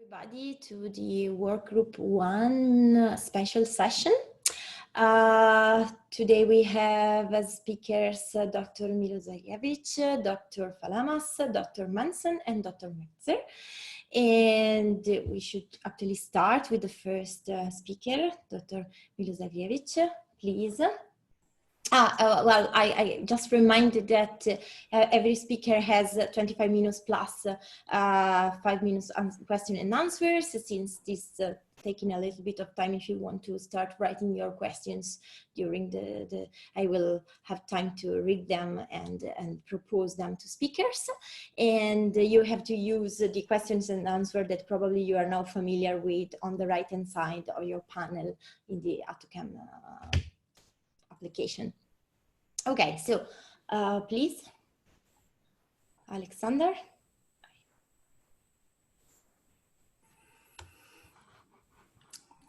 Everybody to the Workgroup 1 special session. Today we have as speakers Dr. Milosavljevic, Dr. Falamas, Dr. Maansson, and Dr. Metzger. And we should actually start with the first speaker, Dr. Milosavljevic, please. Well, I just reminded that every speaker has 25 minutes plus 5 minutes question and answers, since this taking a little bit of time if you want to start writing your questions during I will have time to read them and propose them to speakers. And you have to use the questions and answers that probably you are now familiar with on the right-hand side of your panel in the AutoCAM application. Okay, so please, Alexander.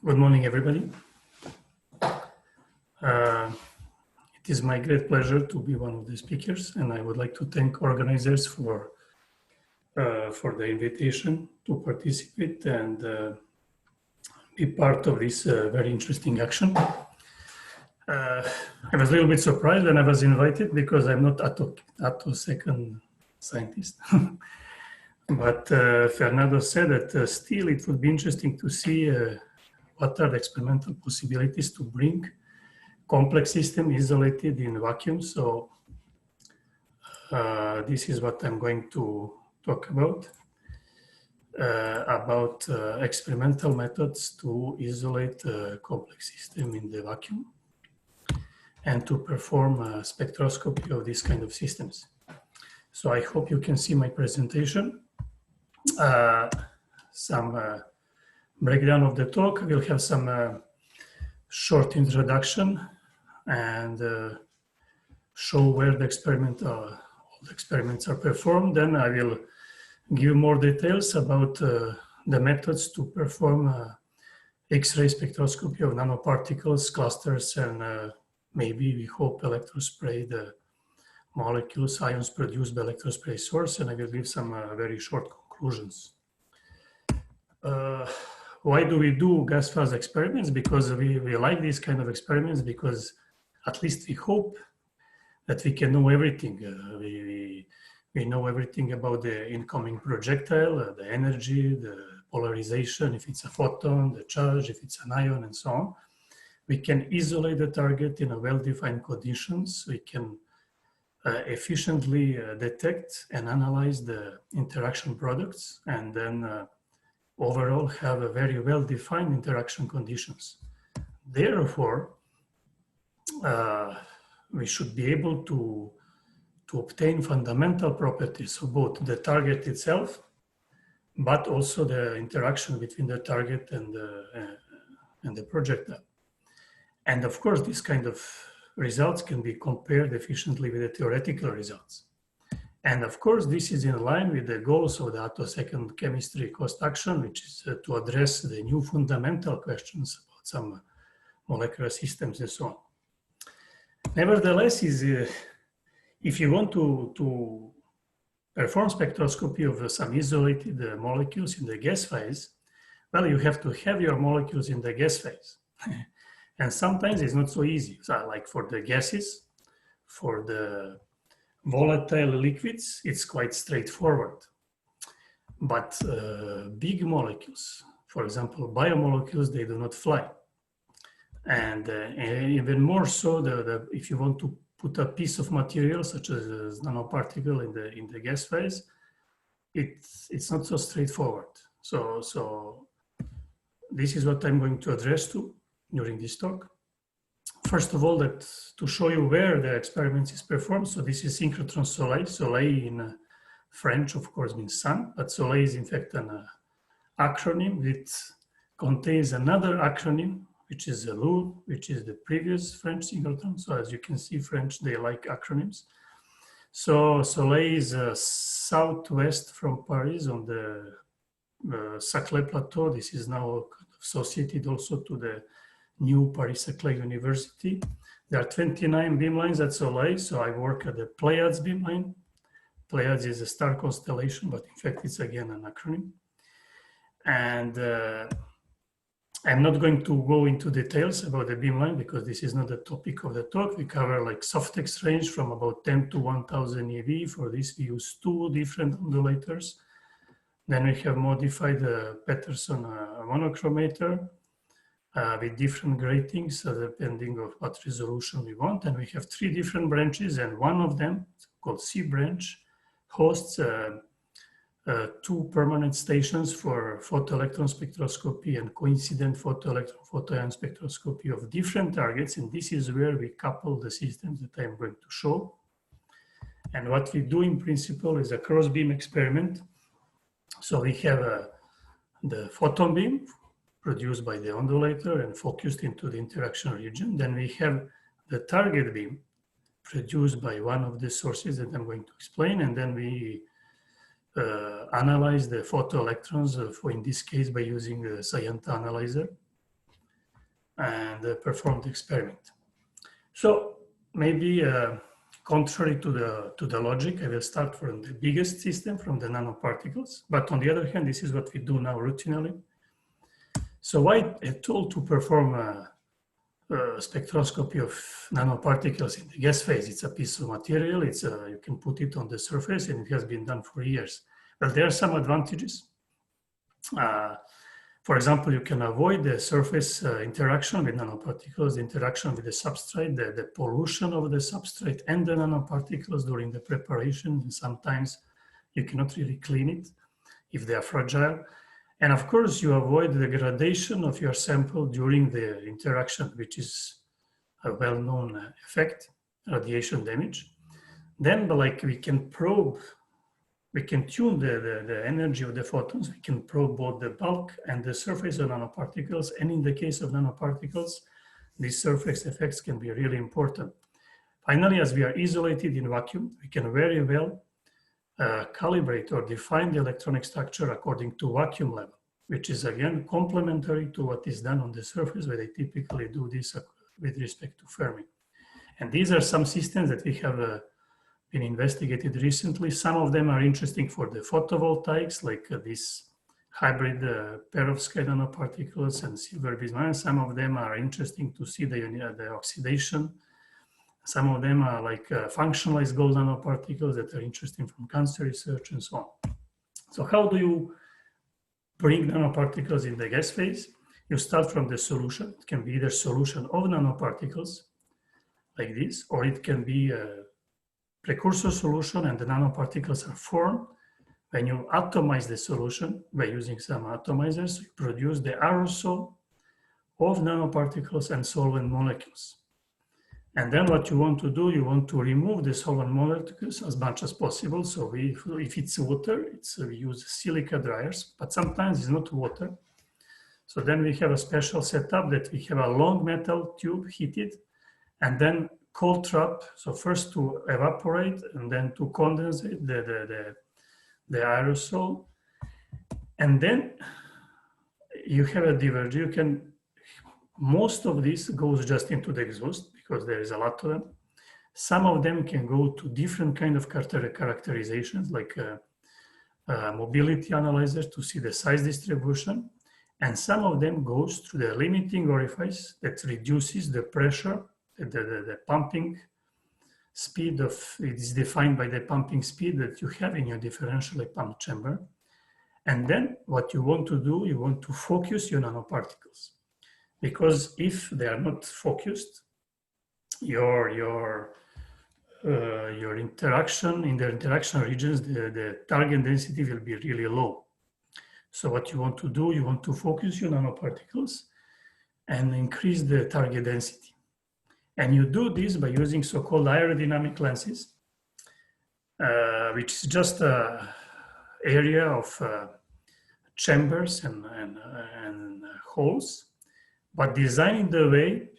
Good morning, everybody. It is my great pleasure to be one of the speakers, and I would like to thank organizers for the invitation to participate and be part of this very interesting action. I was a little bit surprised when I was invited because I'm not Attosecond scientist. But Fernando said that still it would be interesting to see what are the experimental possibilities to bring complex system isolated in vacuum. So this is what I'm going to talk about experimental methods to isolate a complex system in the vacuum and to perform a spectroscopy of these kind of systems. So I hope you can see my presentation. Some breakdown of the talk. We'll have some short introduction and show where the all the experiments are performed. Then I will give more details about the methods to perform X-ray spectroscopy of nanoparticles, clusters, and maybe we hope electrospray the molecules, ions produced by electrospray source, and I will give some very short conclusions. Why do we do gas phase experiments? Because we like these kind of experiments because at least we hope that we can know everything. We know everything about the incoming projectile, the energy, the polarization, if it's a photon, the charge, if it's an ion, and so on. We can isolate the target in a well-defined conditions. We can efficiently detect and analyze the interaction products, and then overall have a very well-defined interaction conditions. Therefore, we should be able to obtain fundamental properties of both the target itself, but also the interaction between the target and the projectile. And of course, this kind of results can be compared efficiently with the theoretical results. And of course, this is in line with the goals of the Attosecond chemistry cost action, which is to address the new fundamental questions about some molecular systems and so on. Nevertheless, if you want to perform spectroscopy of some isolated molecules in the gas phase, well, you have to have your molecules in the gas phase. And sometimes it's not so easy. So like for the gases, for the volatile liquids, it's quite straightforward. But big molecules, for example, biomolecules, they do not fly. And even more so, if you want to put a piece of material, such as a nanoparticle in the gas phase, it's not so straightforward. So this is what I'm going to address during this talk. First of all, that to show you where the experiment is performed. So this is synchrotron Soleil. Soleil in French, of course, means sun, but Soleil is in fact an acronym. It contains another acronym, which is LU, which is the previous French synchrotron. So as you can see, French, they like acronyms. So Soleil is southwest from Paris on the Saclay Plateau. This is now associated also to the new Paris-Saclay University. There are 29 beamlines at Soleil, so I work at the Pleiades beamline. Pleiades is a star constellation, but in fact it's again an acronym. And I'm not going to go into details about the beamline because this is not the topic of the talk. We cover like soft X range from about 10 to 1000 eV. For this, we use 2 different ondulators. Then we have modified the Peterson monochromator with different gratings, depending on what resolution we want. And we have 3 different branches, and one of them, called C branch, hosts 2 permanent stations for photoelectron spectroscopy and coincident photoelectron photon spectroscopy of different targets. And this is where we couple the systems that I'm going to show. And what we do in principle is a cross-beam experiment. So we have the photon beam produced by the ondulator and focused into the interaction region. Then we have the target beam produced by one of the sources that I'm going to explain. And then we analyze the photoelectrons, in this case by using the Scienta analyzer, and perform the experiment. So maybe contrary to the logic, I will start from the biggest system, from the nanoparticles. But on the other hand, this is what we do now routinely. So why a tool to perform a spectroscopy of nanoparticles in the gas phase? It's a piece of material. It's you can put it on the surface, and it has been done for years. Well, there are some advantages. For example, you can avoid the surface interaction with nanoparticles, the interaction with the substrate, the pollution of the substrate and the nanoparticles during the preparation. And sometimes you cannot really clean it if they are fragile. And of course, you avoid the degradation of your sample during the interaction, which is a well-known effect, radiation damage. Then, like, we can probe, we can tune the energy of the photons. We can probe both the bulk and the surface of nanoparticles. And in the case of nanoparticles, these surface effects can be really important. Finally, as we are isolated in vacuum, we can very well calibrate or define the electronic structure according to vacuum level, which is again complementary to what is done on the surface, where they typically do this with respect to Fermi. And these are some systems that we have been investigated recently. Some of them are interesting for the photovoltaics, like this hybrid perovskite nanoparticles and silver bismuth. Some of them are interesting to see the oxidation. Some of them are like functionalized gold nanoparticles that are interesting from cancer research and so on. So how do you bring nanoparticles in the gas phase? You start from the solution. It can be either solution of nanoparticles like this, or it can be a precursor solution and the nanoparticles are formed. When you atomize the solution by using some atomizers, you produce the aerosol of nanoparticles and solvent molecules. And then what you want to do, you want to remove the solvent molecules as much as possible. So if it's water, we use silica dryers, but sometimes it's not water. So then we have a special setup that we have a long metal tube heated and then cold trap. So first to evaporate and then to condensate the aerosol. And then you have a diverger. Most of this goes just into the exhaust because there is a lot of them. Some of them can go to different kind of characterizations, like mobility analyzers to see the size distribution. And some of them goes through the limiting orifice that reduces the pressure, the pumping speed of, it is defined by the pumping speed that you have in your differentially pumped chamber. And then what you want to do, you want to focus your nanoparticles. Because if they are not focused, your interaction, in the interaction regions, the target density will be really low. So what you want to do, you want to focus your nanoparticles and increase the target density. And you do this by using so-called aerodynamic lenses, which is just an area of chambers and holes, but designed in the way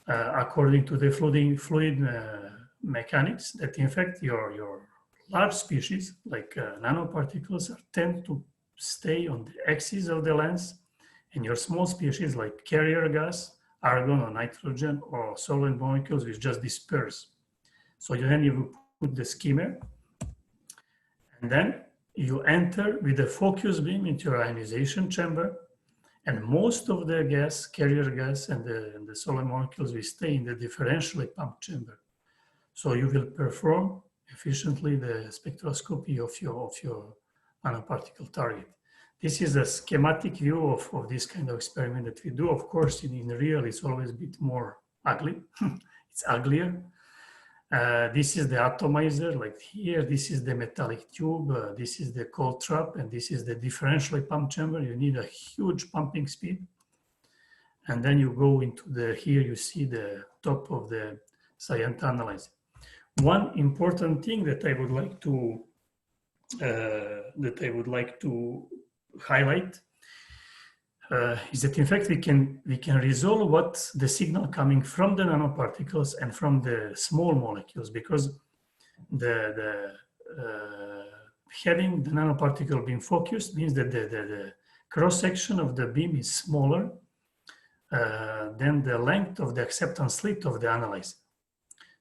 according to the fluid mechanics that in fact your large species like nanoparticles tend to stay on the axis of the lens, and your small species like carrier gas, argon or nitrogen or solvent molecules which just disperse. So then you put the skimmer, and then you enter with a focus beam into your ionization chamber, and most of the gas, carrier gas, and the solar molecules will stay in the differentially pumped chamber. So you will perform efficiently the spectroscopy of your nanoparticle target. This is a schematic view of this kind of experiment that we do. Of course, in real, it's always a bit more ugly. It's uglier. This is the atomizer, like here. This is the metallic tube. This is the cold trap, and this is the differentially pumped chamber. You need a huge pumping speed. And then you go into here you see the top of the Cyanta analyzer. One important thing that I would like to highlight is that in fact we can resolve what the signal coming from the nanoparticles and from the small molecules, because the having the nanoparticle beam focused means that the cross section of the beam is smaller than the length of the acceptance slit of the analyzer.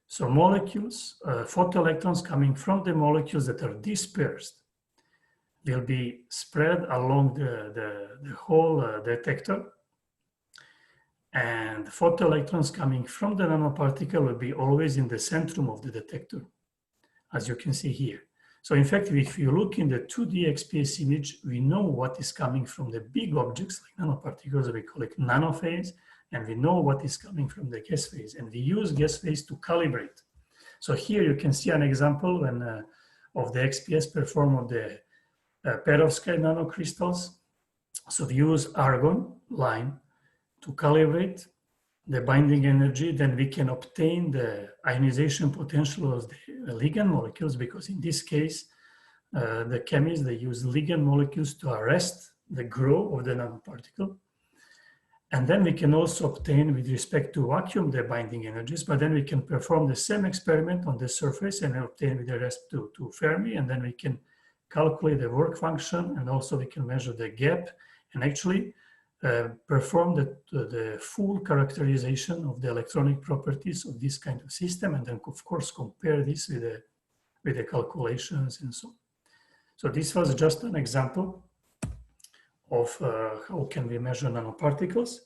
So molecules, photoelectrons coming from the molecules that are dispersed will be spread along the whole detector, and photoelectrons coming from the nanoparticle will be always in the centrum of the detector, as you can see here. So in fact, if you look in the 2D XPS image, we know what is coming from the big objects like nanoparticles, we call it nanophase, and we know what is coming from the gas phase, and we use gas phase to calibrate. So here you can see an example of the XPS perform of the perovskite nanocrystals. So we use argon line to calibrate the binding energy. Then we can obtain the ionization potential of the ligand molecules, because in this case, the chemists, they use ligand molecules to arrest the growth of the nanoparticle. And then we can also obtain, with respect to vacuum, the binding energies, but then we can perform the same experiment on the surface and obtain with the rest to Fermi, and then we can calculate the work function, and also we can measure the gap and actually perform the full characterization of the electronic properties of this kind of system, and then of course compare this with the calculations and so on. So this was just an example of how can we measure nanoparticles.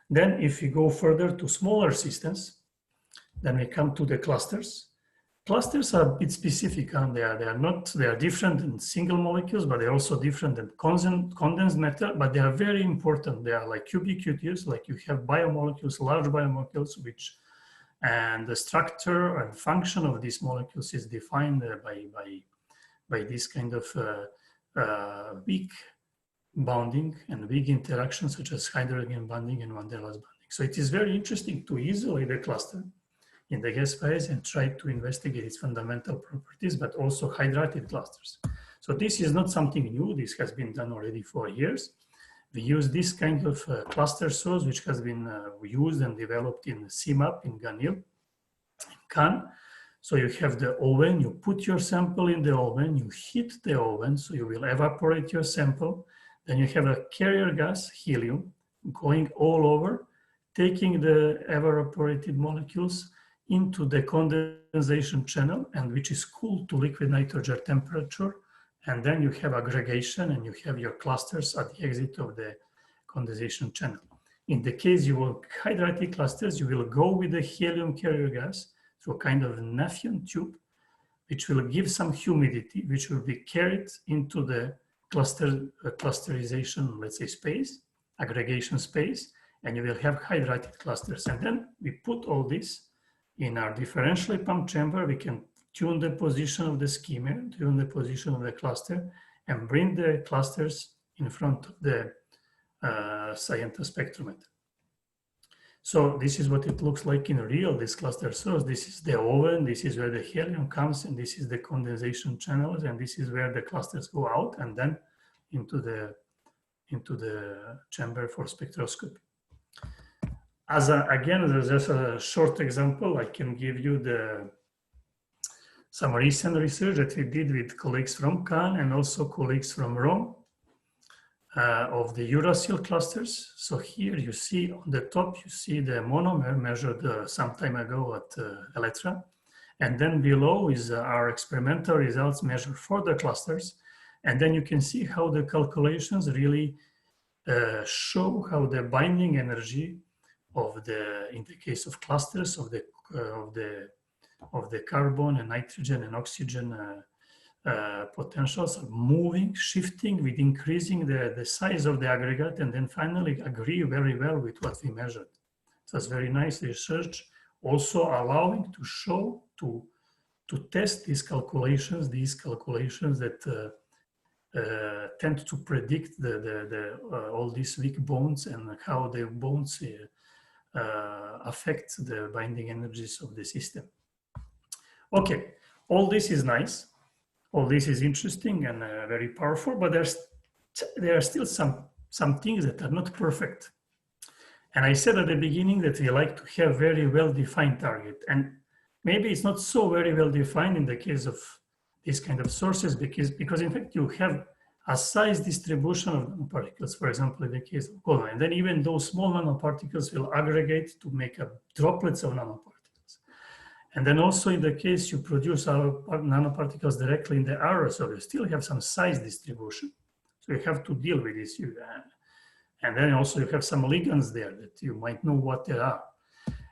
Then if we go further to smaller systems, then we come to the clusters. Clusters are a bit specific, and they are different than single molecules, but they're also different than condensed matter, but they are very important. They are like ubiquitous, like you have biomolecules, large biomolecules, and the structure and function of these molecules is defined by this kind of weak bonding and weak interactions, such as hydrogen bonding and Mandela's bonding. So it is very interesting to isolate a cluster in the gas phase and try to investigate its fundamental properties, but also hydrated clusters. So this is not something new. This has been done already for years. We use this kind of cluster source, which has been used and developed in CMAP in Ganil, in Cannes. So you have the oven, you put your sample in the oven, you heat the oven, so you will evaporate your sample. Then you have a carrier gas, helium, going all over, taking the evaporated molecules into the condensation channel, and which is cooled to liquid nitrogen temperature. And then you have aggregation, and you have your clusters at the exit of the condensation channel. In the case you want hydrated clusters, you will go with the helium carrier gas through a kind of Nafion tube, which will give some humidity, which will be carried into the clusterization, let's say, space, aggregation space, and you will have hydrated clusters. And then we put all this in our differentially pumped chamber. We can tune the position of the skimmer, tune the position of the cluster, and bring the clusters in front of the Cyanta spectrometer. So this is what it looks like in real, this cluster source. This is the oven, this is where the helium comes, and this is the condensation channels, and this is where the clusters go out and then into the chamber for spectroscopy. Again, there's just a short example. I can give you some recent research that we did with colleagues from Cannes and also colleagues from Rome of the uracil clusters. So here you see on the top, you see the monomer measured some time ago at Elettra. And then below is our experimental results measured for the clusters. And then you can see how the calculations really show how the binding energy of in the case of clusters of the carbon and nitrogen and oxygen potentials are moving, shifting with increasing the size of the aggregate, and then finally agree very well with what we measured. It was very nice research, also allowing to show, to test these calculations that tend to predict all these weak bonds and how the bonds affect the binding energies of the system. Okay, all this is nice. All this is interesting and very powerful, but there are still some things that are not perfect. And I said at the beginning that we like to have very well-defined target. And maybe it's not so very well-defined in the case of these kind of sources, because in fact you have a size distribution of nanoparticles, for example, in the case of colon. And then even those small nanoparticles will aggregate to make up droplets of nanoparticles. And then also in the case you produce nanoparticles directly in the aerosol, you still have some size distribution. So you have to deal with this. And then also you have some ligands there that you might know what they are.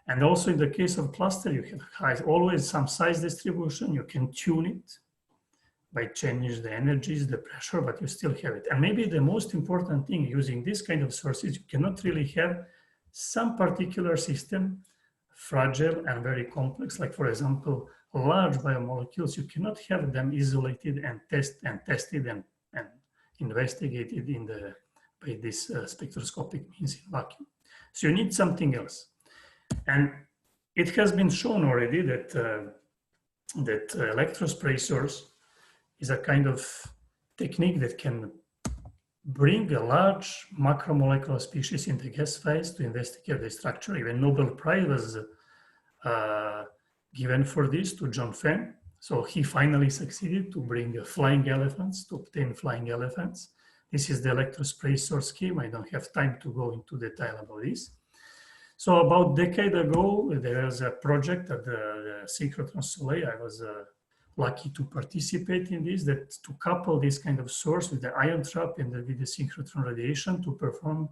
And also in the case of cluster, you have always some size distribution. You can tune it by changing the energies, the pressure, but you still have it. And maybe the most important thing using this kind of sources, you cannot really have some particular system fragile and very complex, like for example, large biomolecules, you cannot have them isolated and tested and investigated by this spectroscopic means in vacuum. So you need something else. And it has been shown already that electrospray source is a kind of technique that can bring a large macromolecular species in the gas phase to investigate the structure. Even Nobel Prize was given for this to John Fenn. So he finally succeeded to bring flying elephants, to obtain flying elephants. This is the electrospray source scheme. I don't have time to go into detail about this. So about a decade ago, there was a project at the Synchrotron Soleil. I was lucky to participate in this, that to couple this kind of source with the ion trap and with the synchrotron radiation to perform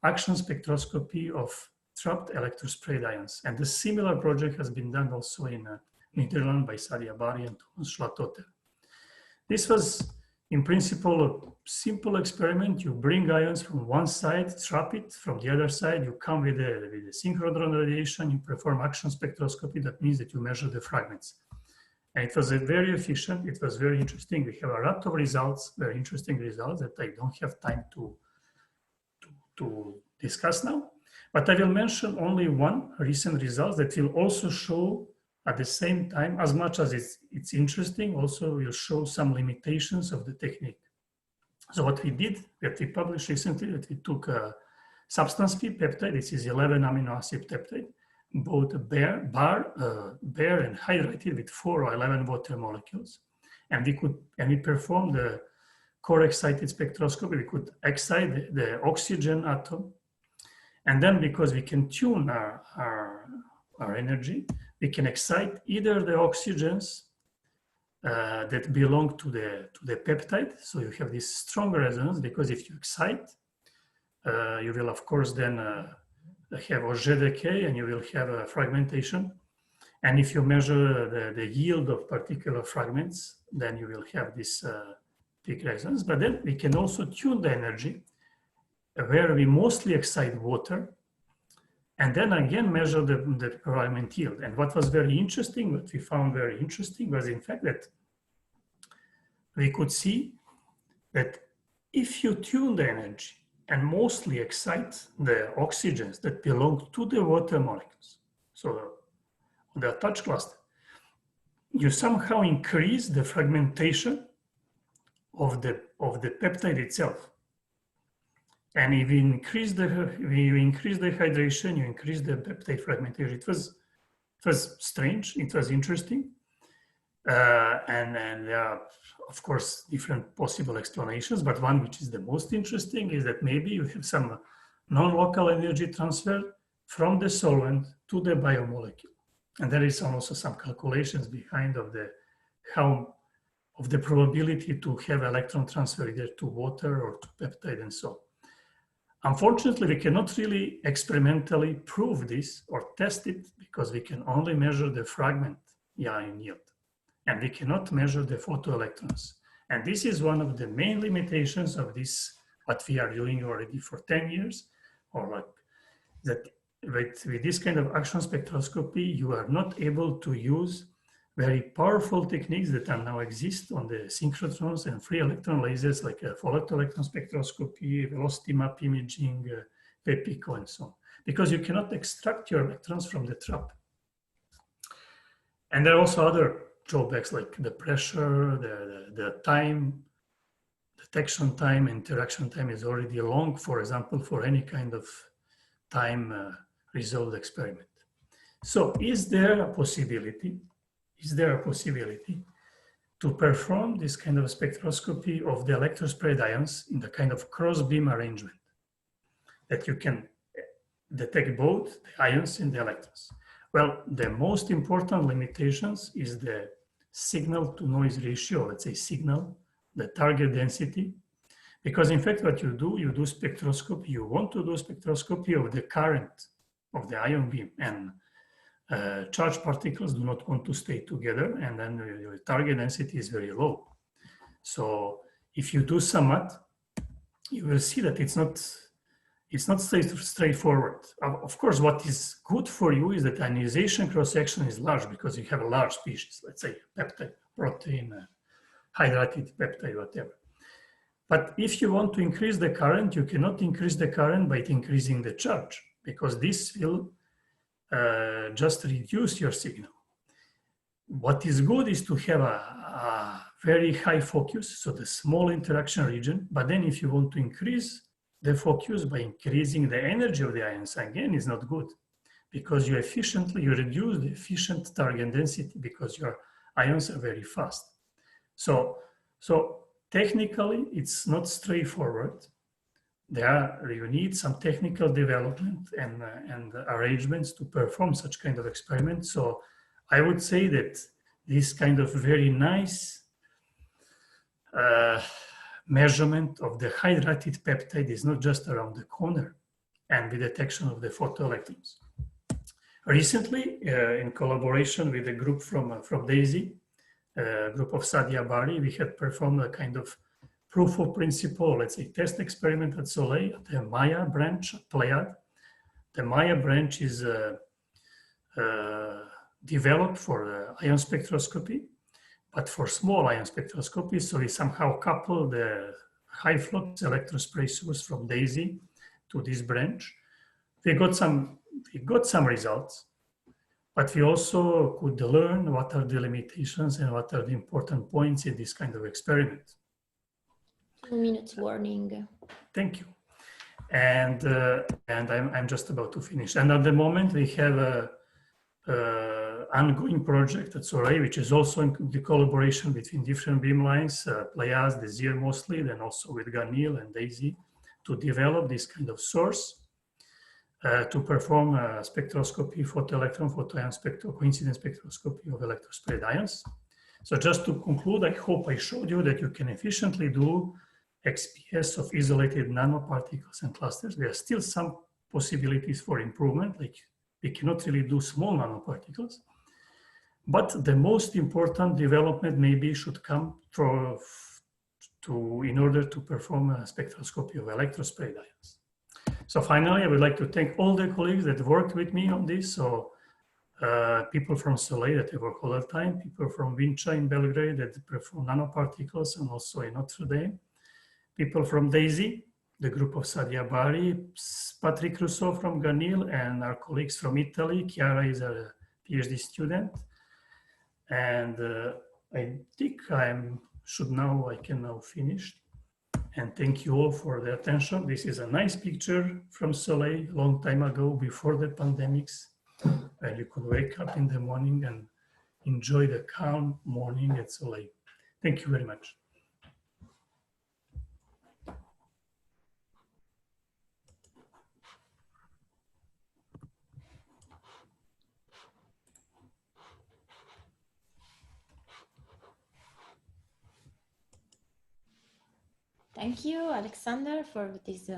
action spectroscopy of trapped electrosprayed ions. And a similar project has been done also in Netherlands by Sadia Bari and Thomas Schlatotter. This was in principle a simple experiment. You bring ions from one side, trap it, from the other side you come with the synchrotron radiation, you perform action spectroscopy. That means that you measure the fragments. And it was very efficient, it was very interesting. We have a lot of results, very interesting results that I don't have time to discuss now. But I will mention only one recent result that will also show at the same time, as much as it's interesting, also will show some limitations of the technique. So what we did, that we published recently, that we took a substance P peptide, this is 11 amino acid peptide, both bare and hydrated with 4 or 11 water molecules. And we performed the core excited spectroscopy. We could excite the oxygen atom. And then because we can tune our energy, we can excite either the oxygens that belong to the peptide. So you have this strong resonance, because if you excite, you will of course then have Auger decay and you will have a fragmentation. And if you measure the yield of particular fragments, then you will have this peak resonance. But then we can also tune the energy where we mostly excite water, and then again measure the fragment yield. And what was very interesting, what we found very interesting, was in fact that we could see that if you tune the energy and mostly excite the oxygens that belong to the water molecules, so the touch cluster, you somehow increase the fragmentation of the peptide itself. And if you increase the hydration, you increase the peptide fragmentation. It was strange. It was interesting, and there are of course different possible explanations. But one which is the most interesting is that maybe you have some non-local energy transfer from the solvent to the biomolecule, and there is also some calculations behind of of the probability to have electron transfer either to water or to peptide and so on. Unfortunately, we cannot really experimentally prove this or test it because we can only measure the fragment ion yield, and we cannot measure the photoelectrons. And this is one of the main limitations of this, what we are doing already for 10 years, or like that with this kind of action spectroscopy, you are not able to use very powerful techniques that are now exist on the synchrotrons and free electron lasers like photoelectron spectroscopy, velocity map imaging, PEPICO, and so on, because you cannot extract your electrons from the trap. And there are also other drawbacks like the pressure, the time, detection time, interaction time is already long, for example, for any kind of time resolved experiment. So is there a possibility to perform this kind of spectroscopy of the electrospread ions in the kind of cross-beam arrangement that you can detect both the ions and the electrons? Well, the most important limitations is the signal to noise ratio, let's say signal, the target density, because in fact what you do spectroscopy, you want to do spectroscopy of the current of the ion beam, and charged particles do not want to stay together, and then your target density is very low. So if you do some math, you will see that it's not straightforward. Of course, what is good for you is that ionization cross-section is large because you have a large species, let's say peptide, protein, hydrated peptide, whatever. But if you want to increase the current, you cannot increase the current by increasing the charge, because this will just reduce your signal. What is good is to have a very high focus, so the small interaction region, but then if you want to increase the focus by increasing the energy of the ions, again, is not good, because you reduce the efficient target density because your ions are very fast. So technically, it's not straightforward. You need some technical development and arrangements to perform such kind of experiments. So I would say that this kind of very nice measurement of the hydrated peptide is not just around the corner, and the detection of the photoelectrons. Recently, in collaboration with a group from DAISY, a group of Sadia Bari, we had performed a kind of proof of principle, let's say test experiment at Soleil, at the Maya branch at Pleiad. The Maya branch is developed for ion spectroscopy, but for small ion spectroscopy. So we somehow couple the high flux electrospray source from DAISY to this branch. We got some results, but we also could learn what are the limitations and what are the important points in this kind of experiment. 2 minutes warning. Thank you. And I'm just about to finish. And at the moment we have a ongoing project at Soleil, which is also in the collaboration between different beamlines, Pleiades, Desir mostly, then also with Ganil and DAISY, to develop this kind of source to perform spectroscopy, photoelectron, photoion coincidence spectroscopy of electrospread ions. So just to conclude, I hope I showed you that you can efficiently do XPS of isolated nanoparticles and clusters. There are still some possibilities for improvement, like we cannot really do small nanoparticles. But the most important development maybe should come in order to perform a spectroscopy of electrospread ions. So finally, I would like to thank all the colleagues that worked with me on this. So people from Soleil that I work all the time, people from Vinča in Belgrade that perform nanoparticles, and also in Notre Dame, people from DAISY, the group of Sadia Bari, Patrick Rousseau from Ganil, and our colleagues from Italy. Chiara is a PhD student. And I think I can now finish. And thank you all for the attention. This is a nice picture from Soleil a long time ago, before the pandemics, where you could wake up in the morning and enjoy the calm morning at Soleil. Thank you very much. Thank you, Alexander, for this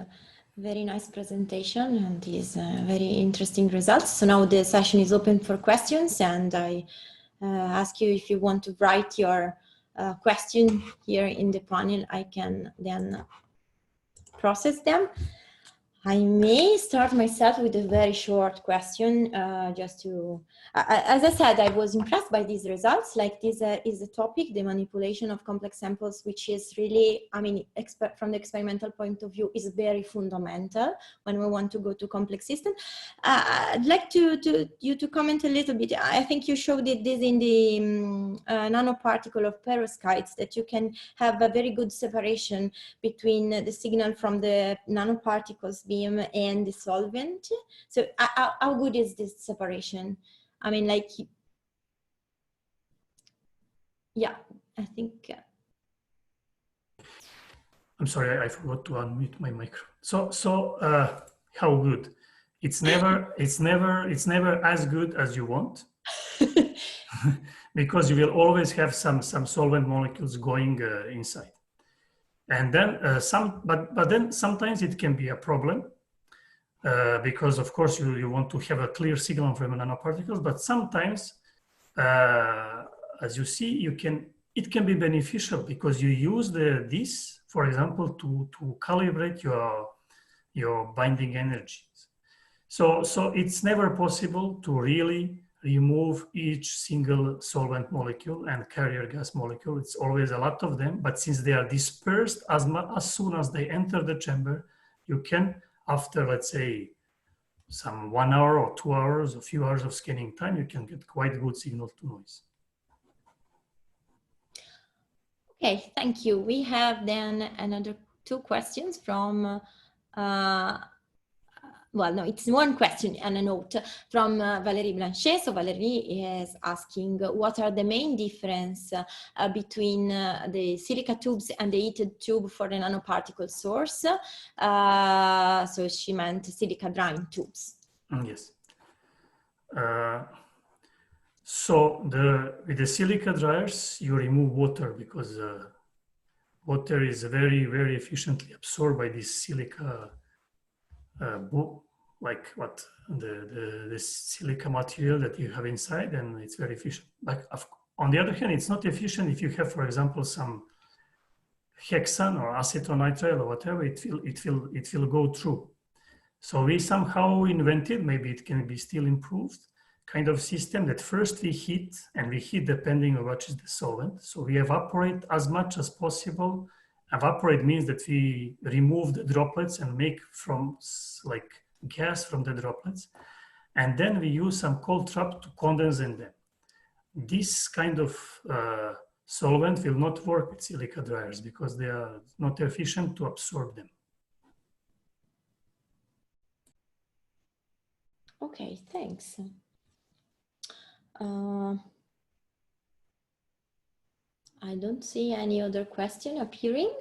very nice presentation and these very interesting results. So now the session is open for questions, and I ask you if you want to write your question here in the panel. I can then process them. I may start myself with a very short question, just to, as I said, I was impressed by these results. Like this is a topic, the manipulation of complex samples, which is really, I mean, from the experimental point of view, is very fundamental when we want to go to complex systems. I'd like you to comment a little bit. I think you showed this in the nanoparticle of perovskites, that you can have a very good separation between the signal from the nanoparticles beam and the solvent. So how good is this separation? I mean, like, yeah, I think. I'm sorry, I forgot to unmute my microphone. So how good? It's never as good as you want, because you will always have some solvent molecules going inside. And then but then sometimes it can be a problem, because of course you want to have a clear signal from nanoparticles, but sometimes, as you see, it can be beneficial, because you use this, for example, to calibrate your binding energies. So it's never possible to really remove each single solvent molecule and carrier gas molecule. It's always a lot of them, but since they are dispersed as soon as they enter the chamber, you can, after, let's say, some 1 hour or 2 hours, a few hours of scanning time, you can get quite good signal to noise. Okay, thank you. We have then another 2 questions from well, no, it's 1 question and a note from Valérie Blanchet. So Valérie is asking, what are the main difference between the silica tubes and the heated tube for the nanoparticle source? So she meant silica drying tubes. Yes. So with the silica dryers, you remove water, because water is very, very efficiently absorbed by this silica, like what the silica material that you have inside, and it's very efficient. Like, on the other hand, it's not efficient if you have, for example, some hexane or acetonitrile or whatever. It will go through. So we somehow invented, maybe it can be still improved, kind of system that first we heat, and we heat depending on what is the solvent. So we evaporate as much as possible. Evaporate means that we remove the droplets and make from like gas from the droplets. And then we use some cold trap to condense in them. This kind of solvent will not work with silica dryers, because they are not efficient to absorb them. Okay, thanks. I don't see any other question appearing,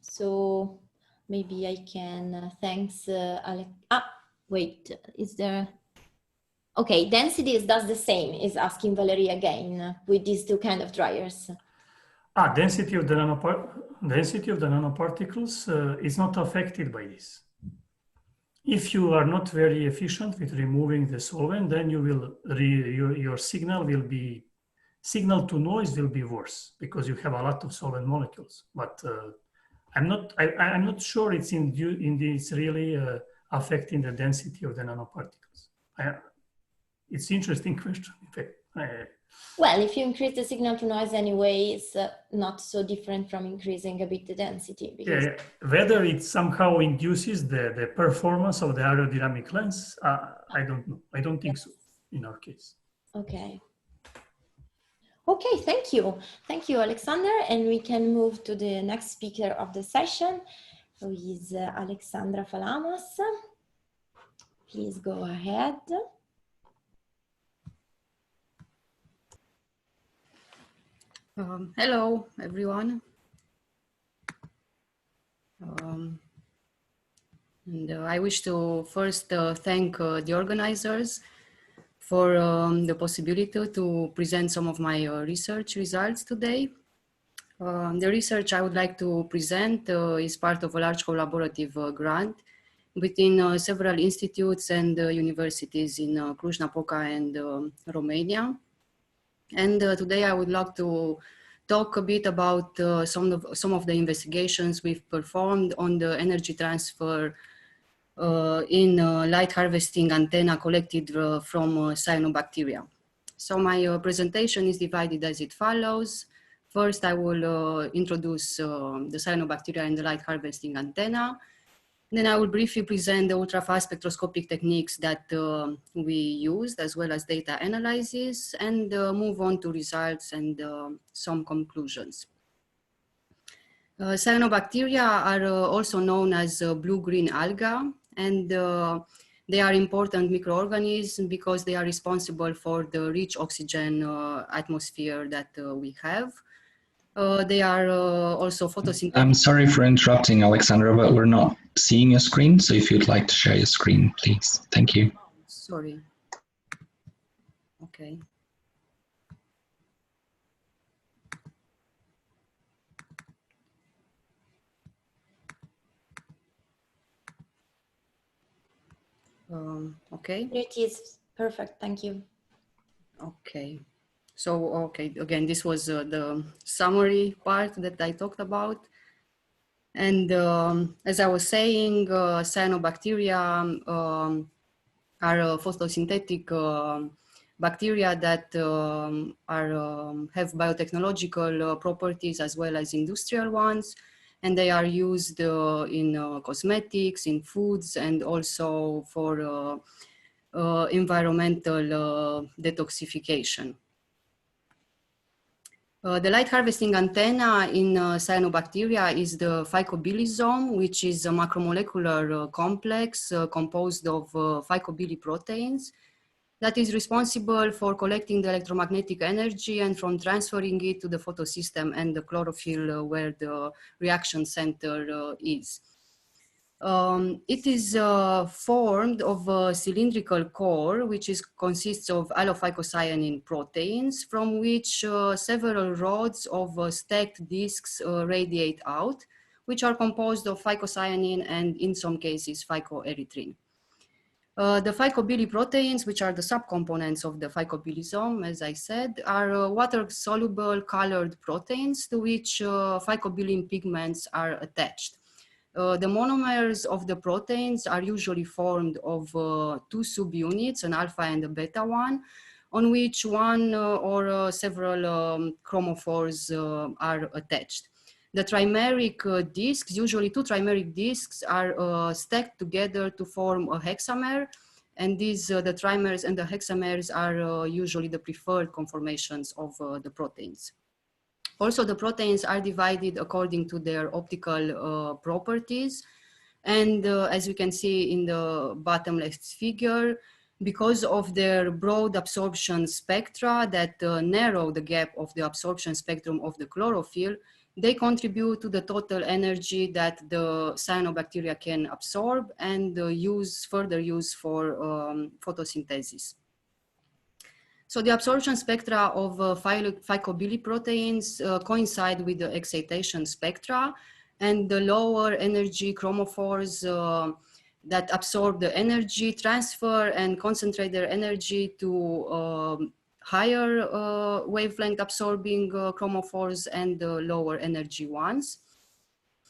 so maybe I can thanks Alex. Wait, is there? Okay, density does the same, is asking Valerie again, with these 2 kind of dryers. Density of the nanoparticles is not affected by this. If you are not very efficient with removing the solvent, then you will your signal to noise will be worse, because you have a lot of solvent molecules. But I'm not sure it's really affecting the density of the nanoparticles. It's an interesting question, in fact. Well, if you increase the signal to noise anyway, it's not so different from increasing a bit the density. Because whether it somehow induces the performance of the aerodynamic lens, I don't know. I don't think so in our case. Okay. Okay, thank you. Thank you, Alexander. And we can move to the next speaker of the session, who is Alexandra Falamas. Please go ahead. Hello, everyone. And I wish to first thank the organizers for the possibility to present some of my research results today. The research I would like to present is part of a large collaborative grant between several institutes and universities in Cluj-Napoca and Romania. And today I would like to talk a bit about some of the investigations we've performed on the energy transfer in light harvesting antenna collected from cyanobacteria. So my presentation is divided as it follows. First, I will introduce the cyanobacteria and the light harvesting antenna. Then I will briefly present the ultrafast spectroscopic techniques that we used, as well as data analysis, and move on to results and some conclusions. Cyanobacteria are also known as blue-green algae, and they are important microorganisms because they are responsible for the rich oxygen atmosphere that we have. They are also photosynthetic. I'm sorry for interrupting, Alexandra, but we're not seeing your screen. So if you'd like to share your screen, please. Thank you. Sorry. Okay. Okay. It is perfect. Thank you. Okay. So, okay, again, this was the summary part that I talked about. And as I was saying, cyanobacteria are photosynthetic bacteria that have biotechnological properties as well as industrial ones. And they are used in cosmetics, in foods, and also for environmental detoxification. The light harvesting antenna in cyanobacteria is the Phycobilisome, which is a macromolecular complex composed of Phycobiliproteins that is responsible for collecting the electromagnetic energy and from transferring it to the photosystem and the chlorophyll where the reaction center is. It is formed of a cylindrical core, which consists of Allophycocyanin proteins, from which several rods of stacked discs radiate out, which are composed of phycocyanin and, in some cases, phycoerythrin. The Phycobiliproteins, which are the subcomponents of the Phycobilisome, as I said, are water-soluble colored proteins to which phycobilin pigments are attached. The monomers of the proteins are usually formed of two subunits, an alpha and a beta one, on which one or several chromophores are attached. The trimeric discs, usually two trimeric discs, are stacked together to form a hexamer. And these, the trimers and the hexamers are usually the preferred conformations of the proteins. Also, the proteins are divided according to their optical properties. And as you can see in the bottom left figure, because of their broad absorption spectra that narrow the gap of the absorption spectrum of the chlorophyll, they contribute to the total energy that the cyanobacteria can absorb and further use for photosynthesis. So the absorption spectra of phycobiliproteins coincide with the excitation spectra, and the lower energy chromophores that absorb the energy transfer and concentrate their energy to higher wavelength absorbing chromophores and the lower energy ones.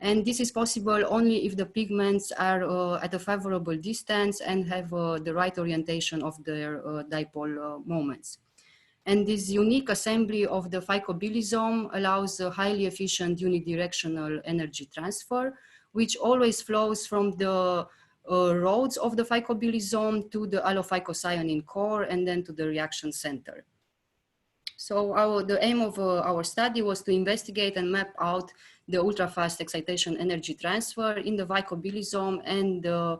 And this is possible only if the pigments are at a favorable distance and have the right orientation of their dipole moments. And this unique assembly of the Phycobilisome allows a highly efficient unidirectional energy transfer, which always flows from the rods of the Phycobilisome to the Allophycocyanin core and then to the reaction center. So the aim of our study was to investigate and map out the ultrafast excitation energy transfer in the Phycobilisome and the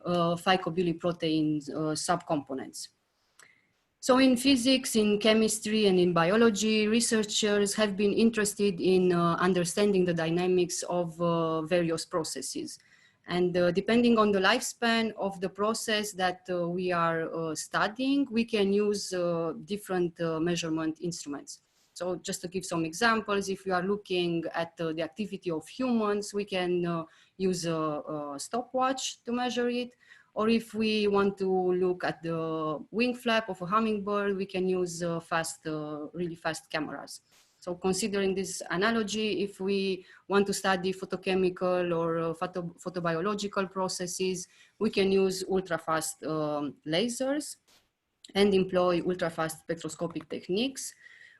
Phycobiliprotein subcomponents. So in physics, in chemistry, and in biology, researchers have been interested in understanding the dynamics of various processes. And depending on the lifespan of the process that we are studying, we can use different measurement instruments. So just to give some examples, if we are looking at the activity of humans, we can use a stopwatch to measure it. Or if we want to look at the wing flap of a hummingbird, we can use really fast cameras. So considering this analogy, if we want to study photochemical or photobiological processes, we can use ultrafast lasers and employ ultrafast spectroscopic techniques,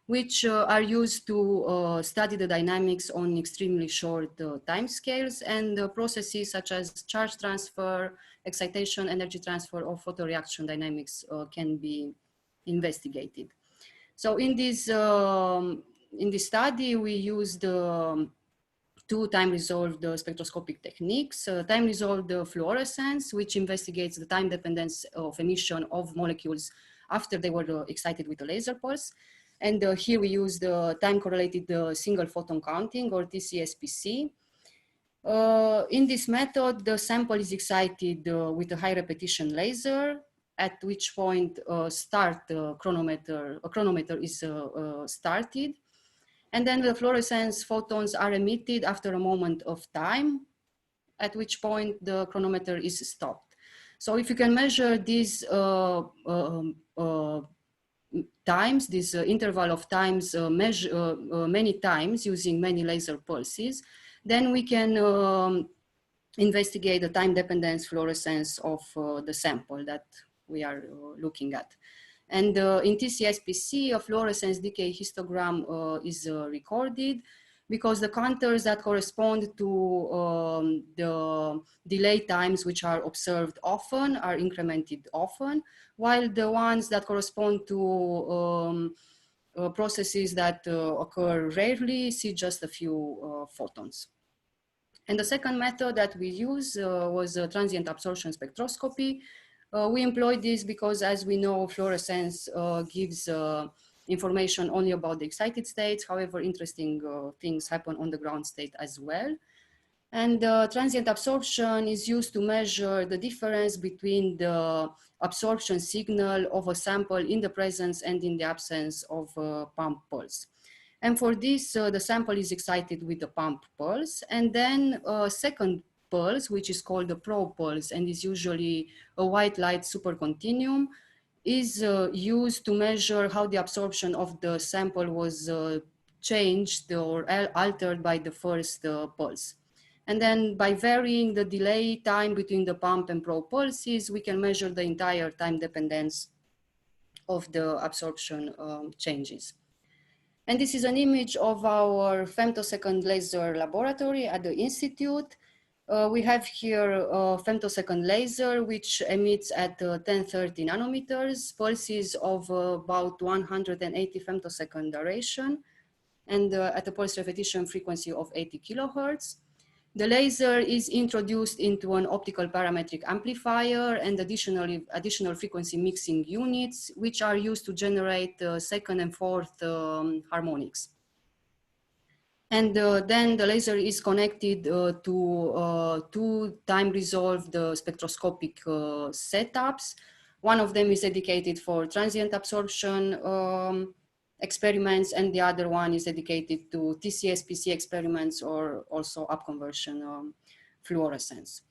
which are used to study the dynamics on extremely short timescales, and processes such as charge transfer, excitation, energy transfer, or photoreaction dynamics can be investigated. So in this study, we used two time-resolved spectroscopic techniques. Time-resolved fluorescence, which investigates the time dependence of emission of molecules after they were excited with a laser pulse. And here we use the time-correlated single photon counting, or TCSPC. In this method, the sample is excited with a high repetition laser, at which point a chronometer is started. And then the fluorescence photons are emitted after a moment of time, at which point the chronometer is stopped. So if you can measure these times, this interval of times many times using many laser pulses, then we can investigate the time dependence fluorescence of the sample that we are looking at. And in TCSPC, a fluorescence decay histogram is recorded, because the counters that correspond to the delay times which are observed often are incremented often, while the ones that correspond to processes that occur rarely see just a few photons. And the second method that we use was transient absorption spectroscopy. We employed this because, as we know, fluorescence gives information only about the excited states. However, interesting things happen on the ground state as well. And transient absorption is used to measure the difference between the absorption signal of a sample in the presence and in the absence of a pump pulse. And for this, the sample is excited with the pump pulse, and then a second pulse, which is called the probe pulse and is usually a white light supercontinuum, is used to measure how the absorption of the sample was changed or altered by the first pulse. And then by varying the delay time between the pump and probe pulses, we can measure the entire time dependence of the absorption changes. And this is an image of our femtosecond laser laboratory at the Institute. We have here a femtosecond laser, which emits at 1030 nanometers, pulses of about 180 femtosecond duration, and at a pulse repetition frequency of 80 kilohertz. The laser is introduced into an optical parametric amplifier and additional frequency mixing units, which are used to generate second and fourth harmonics. And then the laser is connected to two time-resolved spectroscopic setups. One of them is dedicated for transient absorption experiments, and the other one is dedicated to TCSPC experiments, or also upconversion fluorescence.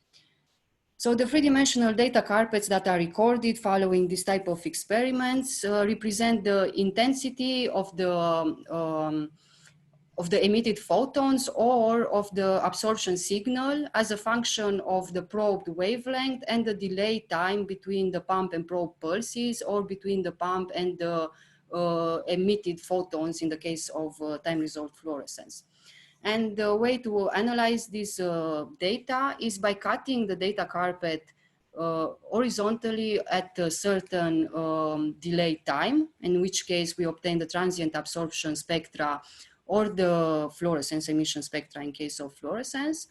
So the three-dimensional data carpets that are recorded following this type of experiments represent the intensity of the emitted photons or of the absorption signal as a function of the probed wavelength and the delay time between the pump and probe pulses, or between the pump and the emitted photons in the case of time-resolved fluorescence. And the way to analyze this data is by cutting the data carpet horizontally at a certain delay time, in which case we obtain the transient absorption spectra or the fluorescence emission spectra in case of fluorescence.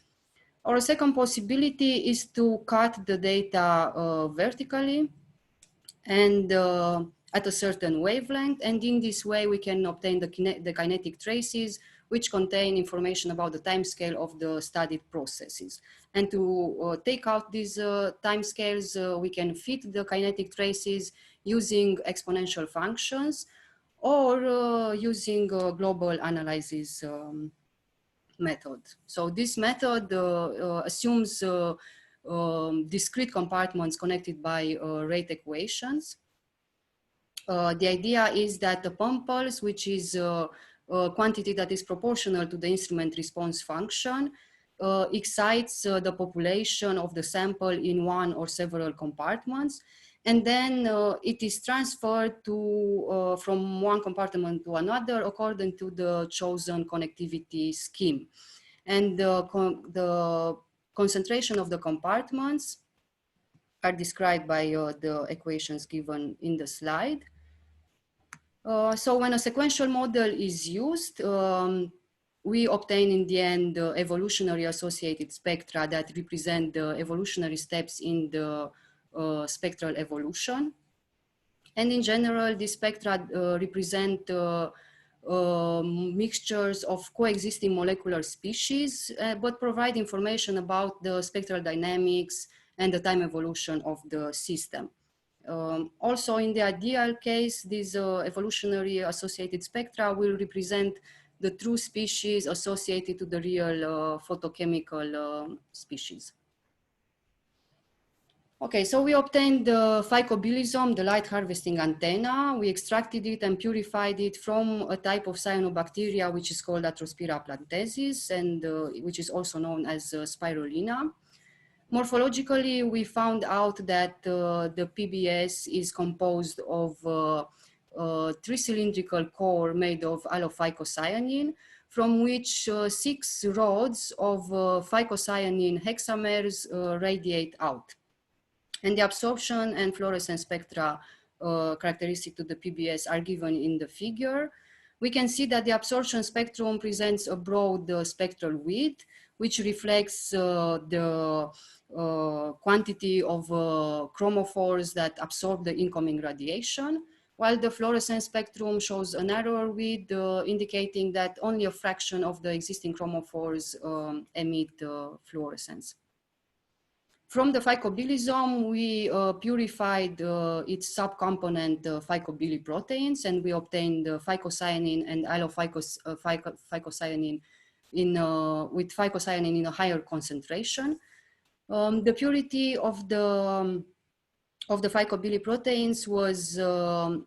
Or a second possibility is to cut the data vertically and at a certain wavelength, and in this way we can obtain the kinetic traces, which contain information about the timescale of the studied processes. And to take out these timescales, we can fit the kinetic traces using exponential functions, or using a global analysis method. So this method assumes discrete compartments connected by rate equations. The idea is that the pump pulse, which is a quantity that is proportional to the instrument response function, excites the population of the sample in one or several compartments, and then it is transferred to from one compartment to another according to the chosen connectivity scheme. And the concentration of the compartments are described by the equations given in the slide. So when a sequential model is used, we obtain in the end evolutionary associated spectra that represent the evolutionary steps in the spectral evolution. And in general, these spectra represent mixtures of coexisting molecular species, but provide information about the spectral dynamics and the time evolution of the system. Also, in the ideal case, these evolutionary associated spectra will represent the true species associated to the real photochemical species. Okay, so we obtained the Phycobilisome, the light harvesting antenna. We extracted it and purified it from a type of cyanobacteria, which is called Atrospira platensis, and which is also known as spirulina. Morphologically, we found out that the PBS is composed of a three-cylindrical core made of Allophycocyanin, from which 6 rods of phycocyanin hexamers radiate out. And the absorption and fluorescence spectra characteristic to the PBS are given in the figure. We can see that the absorption spectrum presents a broad spectral width, which reflects the quantity of chromophores that absorb the incoming radiation, while the fluorescence spectrum shows a narrower width, indicating that only a fraction of the existing chromophores emit fluorescence. From the Phycobilisome, we purified its subcomponent Phycobiliproteins, and we obtained phycocyanin and Allophycocyanin with phycocyanin in a higher concentration. The purity of the Phycobiliproteins was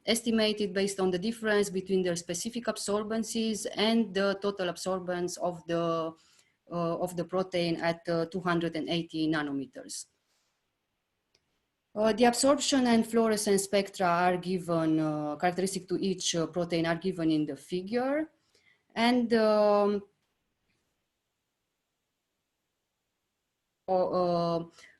estimated based on the difference between their specific absorbencies and the total absorbance of the protein at 280 nanometers. The absorption and fluorescence spectra are given, characteristic to each protein are given in the figure. And a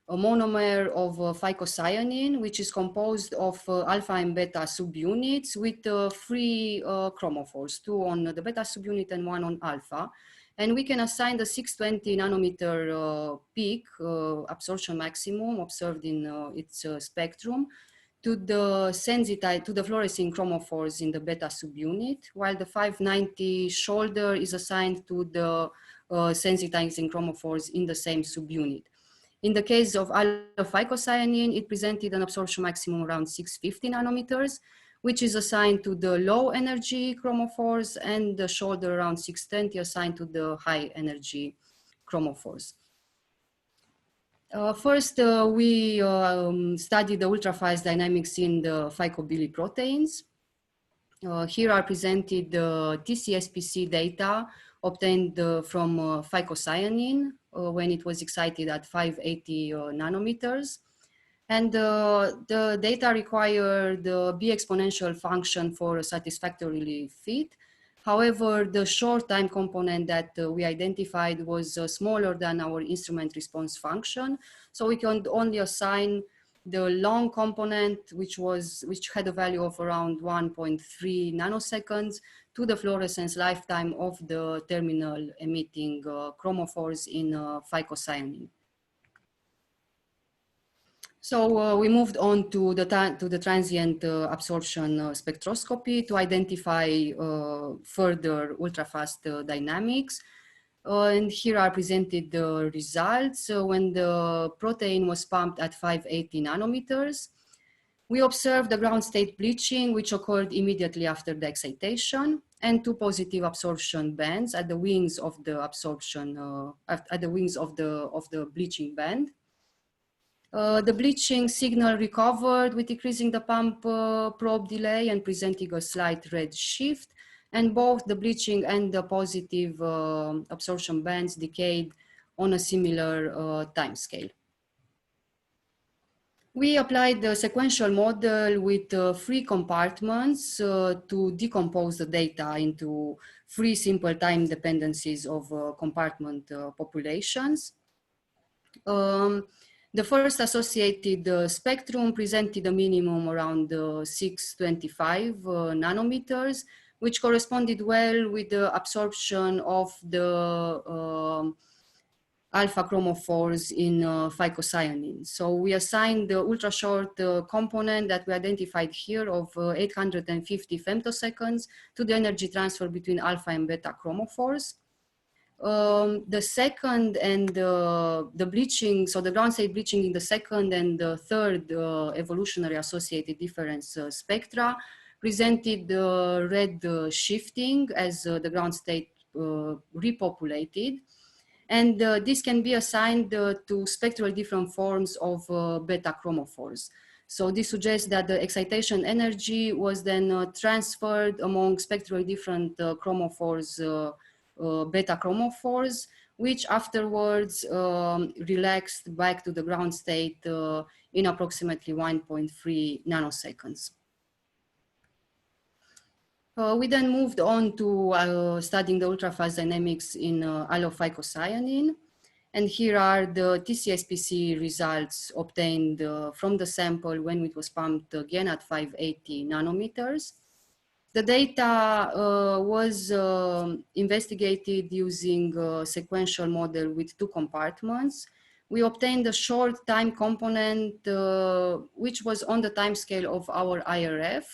monomer of phycocyanin, which is composed of alpha and beta subunits with 3 chromophores, 2 on the beta subunit and 1 on alpha. And we can assign the 620 nanometer peak absorption maximum observed in its spectrum to the sensitized, to the fluorescing chromophores in the beta subunit, while the 590 shoulder is assigned to the sensitizing chromophores in the same subunit. In the case of Allophycocyanin, it presented an absorption maximum around 650 nanometers, which is assigned to the low energy chromophores, and the shoulder around 620 assigned to the high energy chromophores. First, we studied the ultrafast dynamics in the Phycobiliproteins. Here are presented the TCSPC data obtained from phycocyanin when it was excited at 580 nanometers. And the data require the B exponential function for a satisfactorily fit. However, the short time component that we identified was smaller than our instrument response function. So we can only assign the long component, which had a value of around 1.3 nanoseconds, to the fluorescence lifetime of the terminal emitting chromophores in phycocyanin. So we moved on to the transient absorption spectroscopy to identify further ultrafast dynamics. And here are presented the results. So when the protein was pumped at 580 nanometers, We observed the ground state bleaching, which occurred immediately after the excitation, and 2 positive absorption bands at the wings of the absorption, at the wings of the bleaching band. The bleaching signal recovered with decreasing the pump probe delay and presenting a slight red shift, and both the bleaching and the positive absorption bands decayed on a similar time scale. We applied the sequential model with 3 compartments to decompose the data into 3 simple time dependencies of compartment populations. The first associated spectrum presented a minimum around 625 nanometers, which corresponded well with the absorption of the alpha chromophores in phycocyanin. So we assigned the ultra short component that we identified here of 850 femtoseconds to the energy transfer between alpha and beta chromophores. The second and the bleaching, so the ground state bleaching in the second and the third evolutionary associated difference spectra presented red shifting as the ground state repopulated. And this can be assigned to spectrally different forms of beta chromophores. So this suggests that the excitation energy was then transferred among spectrally different chromophores, beta chromophores, which afterwards relaxed back to the ground state in approximately 1.3 nanoseconds. We then moved on to studying the ultrafast dynamics in Allophycocyanin. And here are the TCSPC results obtained from the sample when it was pumped again at 580 nanometers. The data was investigated using a sequential model with 2 compartments. We obtained a short time component, which was on the time scale of our IRF.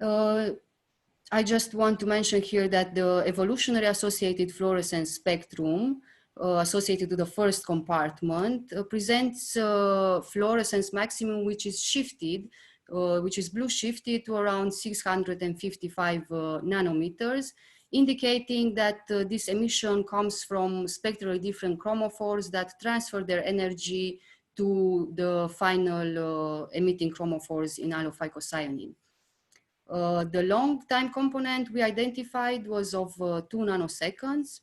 I just want to mention here that the evolutionary associated fluorescence spectrum associated to the first compartment presents fluorescence maximum, which is shifted, which is blue shifted to around 655 nanometers, indicating that this emission comes from spectrally different chromophores that transfer their energy to the final emitting chromophores in Allophycocyanin. The long time component we identified was of 2 nanoseconds,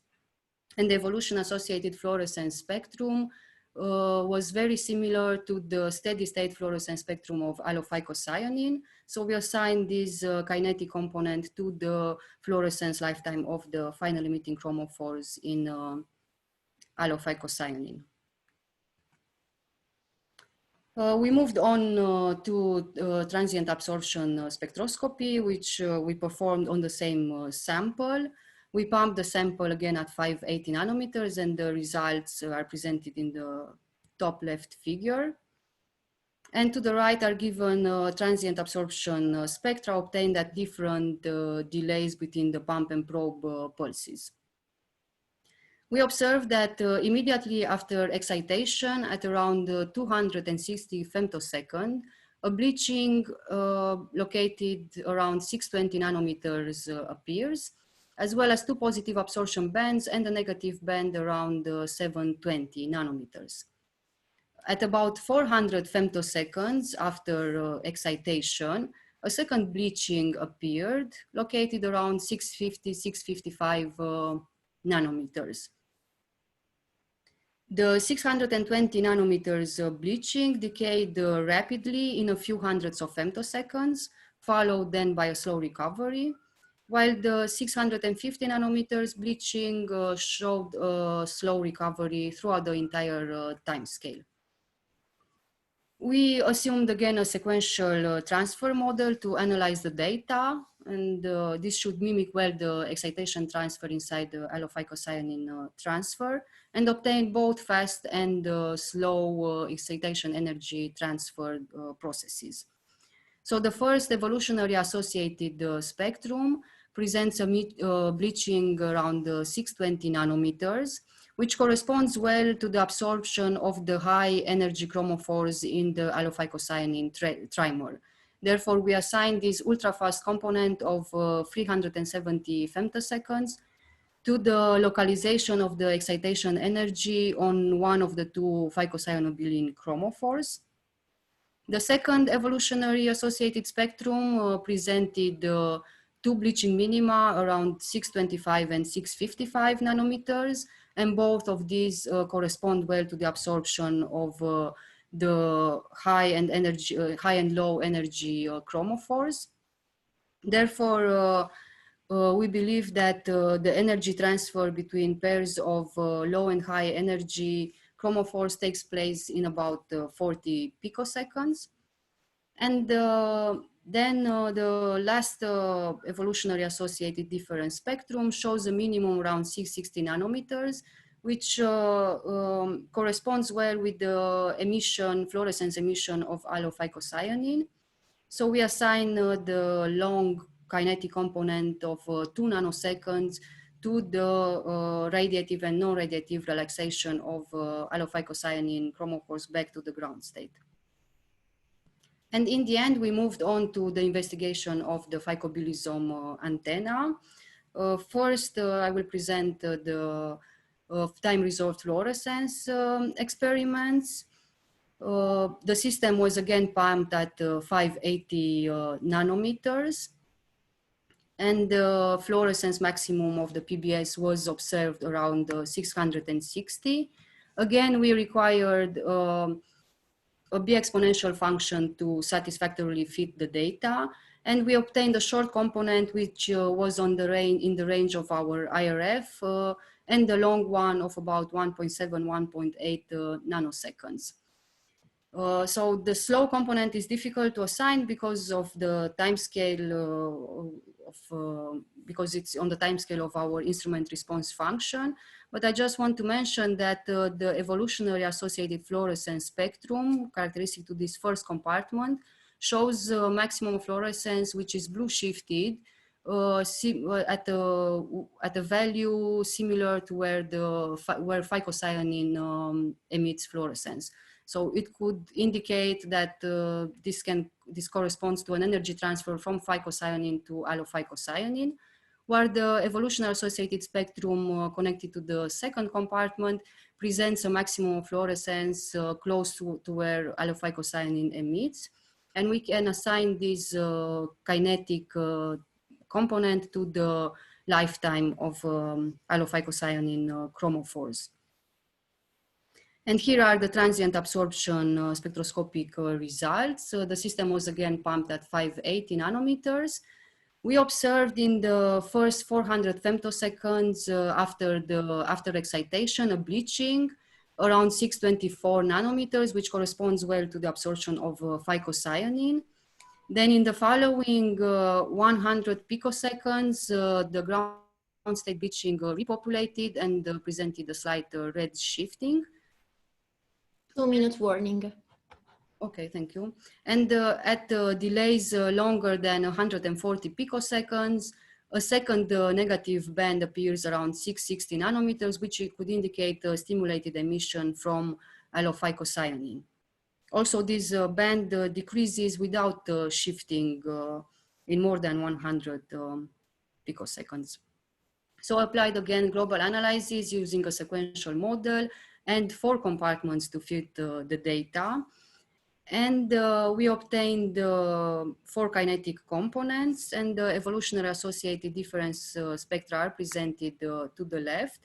and the evolution associated fluorescence spectrum was very similar to the steady state fluorescence spectrum of Allophycocyanin. So we assigned this kinetic component to the fluorescence lifetime of the final emitting chromophores in Allophycocyanin. We moved on to transient absorption spectroscopy, which we performed on the same sample. We pumped the sample again at 580 nanometers, and the results are presented in the top left figure. And to the right are given transient absorption spectra obtained at different delays between the pump and probe pulses. We observed that immediately after excitation at around 260 femtosecond, a bleaching located around 620 nanometers appears, as well as 2 positive absorption bands and a negative band around 720 nanometers. At about 400 femtoseconds after excitation, a second bleaching appeared, located around 650, 655 nanometers. The 620 nanometers bleaching decayed rapidly in a few hundreds of femtoseconds, followed then by a slow recovery, while the 650 nanometers bleaching showed a slow recovery throughout the entire time scale. We assumed again a sequential transfer model to analyze the data, and this should mimic well the excitation transfer inside the Allophycocyanin transfer, and obtain both fast and slow excitation energy transfer processes. So the first evolutionary associated spectrum presents a bleaching around 620 nanometers, which corresponds well to the absorption of the high energy chromophores in the allophycocyanin trimer. Therefore, we assign this ultrafast component of 370 femtoseconds to the localization of the excitation energy on one of the two phycocyanobulin chromophores. The second evolutionary associated spectrum presented two bleaching minima around 625 and 655 nanometers, and both of these correspond well to the absorption of the high and low energy chromophores. Therefore, we believe that the energy transfer between pairs of low and high energy chromophores takes place in about 40 picoseconds. And then the last evolutionary associated difference spectrum shows a minimum around 660 nanometers, which corresponds well with the emission, fluorescence emission of allophycocyanin. So we assign the long kinetic component of 2 nanoseconds to the radiative and non-radiative relaxation of allophycocyanin chromophores back to the ground state. And in the end, we moved on to the investigation of the Phycobilisome antenna. First, I will present the time-resolved fluorescence experiments. The system was again pumped at 580 nanometers, and the fluorescence maximum of the PBS was observed around 660. Again, we required a B exponential function to satisfactorily fit the data, and we obtained a short component which was in the range of our IRF, and the long one of about 1.7, 1.8 nanoseconds. So the slow component is difficult to assign because of the time scale because it's on the time scale of our instrument response function. But I just want to mention that the evolutionary associated fluorescence spectrum characteristic to this first compartment shows maximum fluorescence, which is blue shifted at a value similar to where phycocyanin emits fluorescence. So it could indicate that this corresponds to an energy transfer from phycocyanin to allophycocyanin, where the evolutionary associated spectrum connected to the second compartment presents a maximum fluorescence close to where allophycocyanin emits. And we can assign this kinetic component to the lifetime of allophycocyanin chromophores. And here are the transient absorption spectroscopic results. The system was again pumped at 580 nanometers. We observed in the first 400 femtoseconds after excitation a bleaching around 624 nanometers, which corresponds well to the absorption of phycocyanin. Then in the following 100 picoseconds, the ground state bleaching repopulated and presented a slight red shifting. 2-minute warning. Okay, thank you. And at delays longer than 140 picoseconds, a second negative band appears around 660 nanometers, which could indicate stimulated emission from allophycocyanin. Also, this band decreases without shifting in more than 100 picoseconds. So applied again global analysis using a sequential model and 4 compartments to fit the data. And we obtained 4 kinetic components, and the evolutionary associated difference spectra are presented to the left.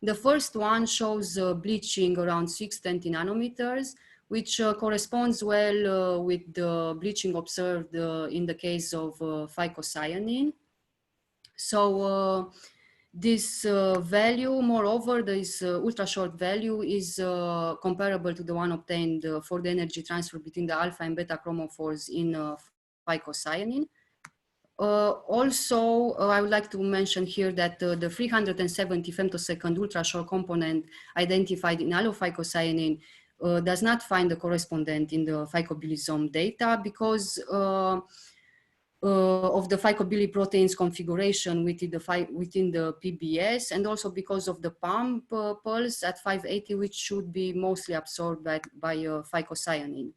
The first one shows bleaching around 620 nanometers, which corresponds well with the bleaching observed in the case of phycocyanin. So this value, moreover, this ultra short value is comparable to the one obtained for the energy transfer between the alpha and beta chromophores in phycocyanin. Also, I would like to mention here that the 370 femtosecond ultra short component identified in allophycocyanin does not find the correspondent in the Phycobilisome data because of the phycobiliproteins configuration within the PBS, and also because of the pump pulse at 580, which should be mostly absorbed by phycocyanin.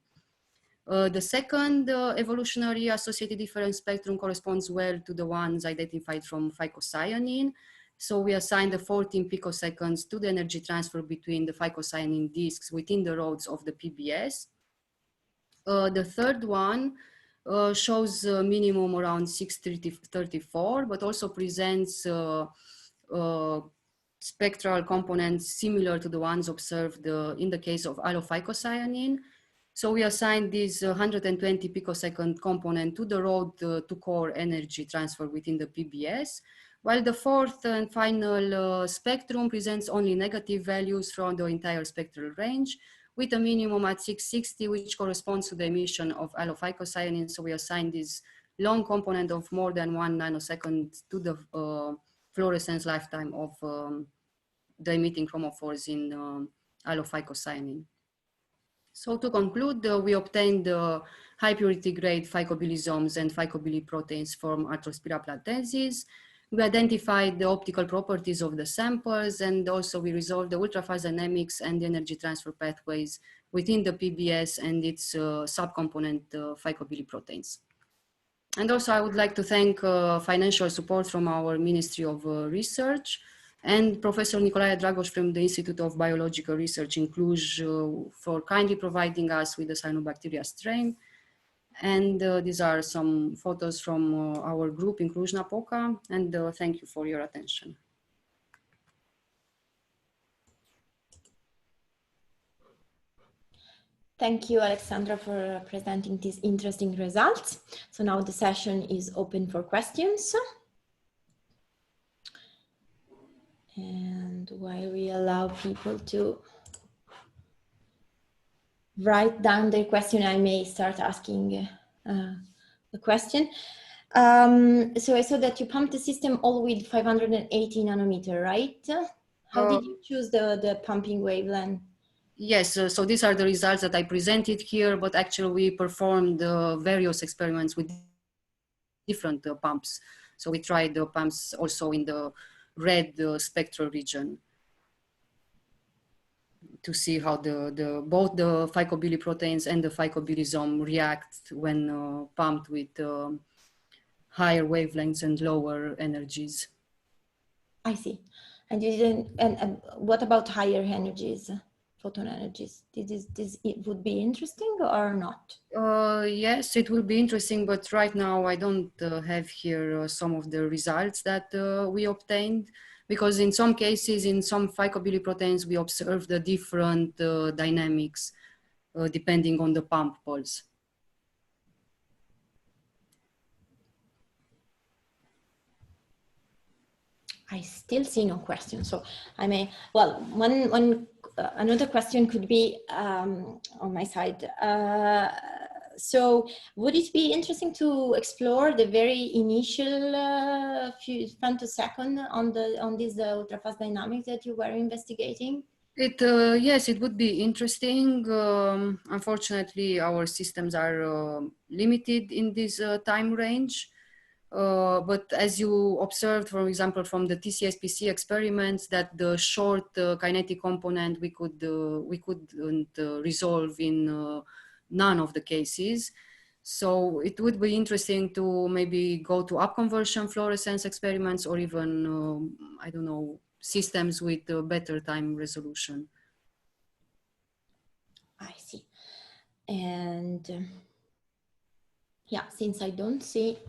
The second evolutionary associated difference spectrum corresponds well to the ones identified from phycocyanin. So we assigned the 14 picoseconds to the energy transfer between the phycocyanin disks within the rods of the PBS. The third one shows a minimum around 634, but also presents spectral components similar to the ones observed in the case of allophycocyanin. So we assigned this 120 picosecond component to the rod to core energy transfer within the PBS, while the fourth and final spectrum presents only negative values from the entire spectral range, with a minimum at 660, which corresponds to the emission of allophycocyanin. So we assign this long component of more than 1 nanosecond to the fluorescence lifetime of the emitting chromophores in allophycocyanin. So to conclude, we obtained high purity grade phycobilisomes and phycobiliproteins from Arthrospira platensis. We identified the optical properties of the samples, and also we resolved the ultrafast dynamics and the energy transfer pathways within the PBS and its subcomponent phycobiliproteins. And also I would like to thank financial support from our Ministry of Research and Professor Nicolae Dragos from the Institute of Biological Research in Cluj for kindly providing us with the cyanobacteria strain. And these are some photos from our group in Cluj-Napoca, and thank you for your attention. Thank you, Alexandra, for presenting these interesting results. So now the session is open for questions. And while we allow people to write down their question, I may start asking the question. So I saw that you pumped the system all with 580 nanometer, right? How did you choose the pumping wavelength? Yes, so these are the results that I presented here, but actually we performed various experiments with different pumps. So we tried the pumps also in the red spectral region to see how both the phycobiliproteins and the phycobilisome react when pumped with higher wavelengths and lower energies. I see. And you didn't. And what about higher energies, photon energies? It would be interesting or not? Yes, it will be interesting, but right now I don't have here some of the results that we obtained, because in some cases, in some phycobiliproteins, we observe the different dynamics depending on the pump pulse. I still see no question. So I may, well, another question could be on my side. So would it be interesting to explore the very initial few femtosecond on this ultrafast dynamics that you were investigating? Yes, it would be interesting. Unfortunately, our systems are limited in this time range. But as you observed, for example, from the TCSPC experiments, that the short kinetic component we couldn't resolve in none of the cases. So it would be interesting to maybe go to upconversion fluorescence experiments, or even, I don't know, systems with better time resolution. I see. And yeah, since I don't see,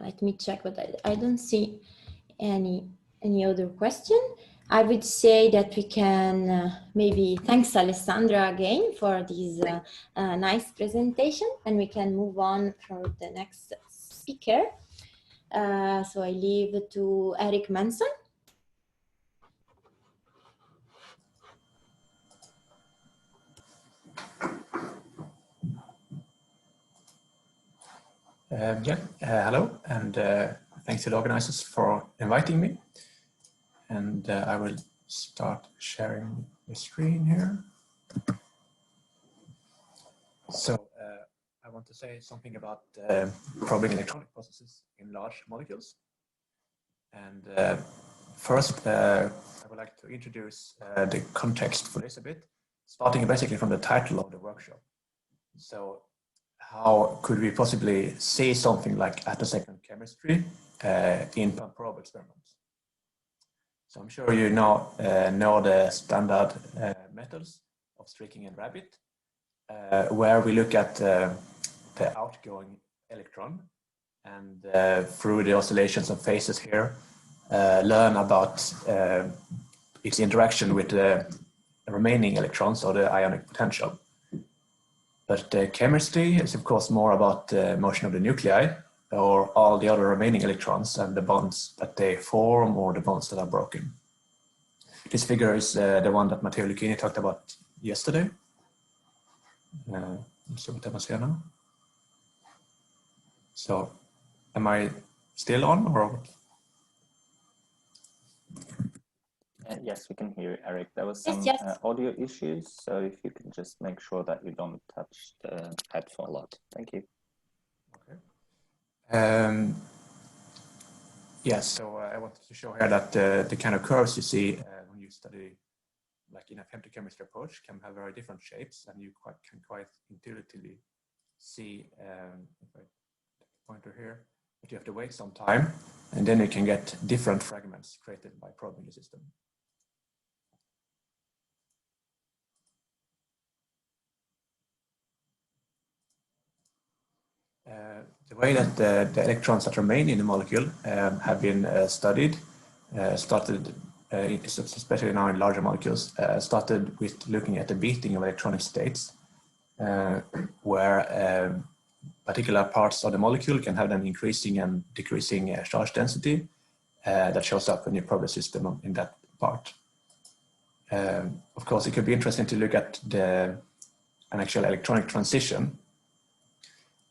let me check, but I don't see any other question. I would say that we can maybe thanks Alessandra again for this nice presentation, and we can move on for the next speaker. So I leave to Eric Maansson. Hello, and thanks to the organizers for inviting me. And I will start sharing the screen here. So I want to say something about probing electronic processes in large molecules. And first, I would like to introduce the context for this a bit, starting basically from the title of the workshop. So how could we possibly see something like attosecond chemistry in probe experiments? So I'm sure you now know the standard methods of streaking in rabbit, where we look at the outgoing electron and through the oscillations of phases here, learn about its interaction with the remaining electrons or the ionic potential. But the chemistry is of course more about the motion of the nuclei or all the other remaining electrons and the bonds that they form or the bonds that are broken. This figure is the one that Matteo Lucchini talked about yesterday. So am I still on or? Yes, we can hear you, Eric. There was some Yes. audio issues, so if you can just make sure that you don't touch the headphone a lot. Thank you. Okay. Yes, so I wanted to show here that the kind of curves you see when you study, like in a femtochemistry approach, can have very different shapes, and you can quite intuitively see, if I take the pointer here, that you have to wait some time, and then you can get different fragments created by probing the system. The way that the electrons that remain in the molecule have been studied, especially now in larger molecules, started with looking at the beating of electronic states, where particular parts of the molecule can have an increasing and decreasing charge density that shows up when you probe the system in that part. Of course, it could be interesting to look at an actual electronic transition.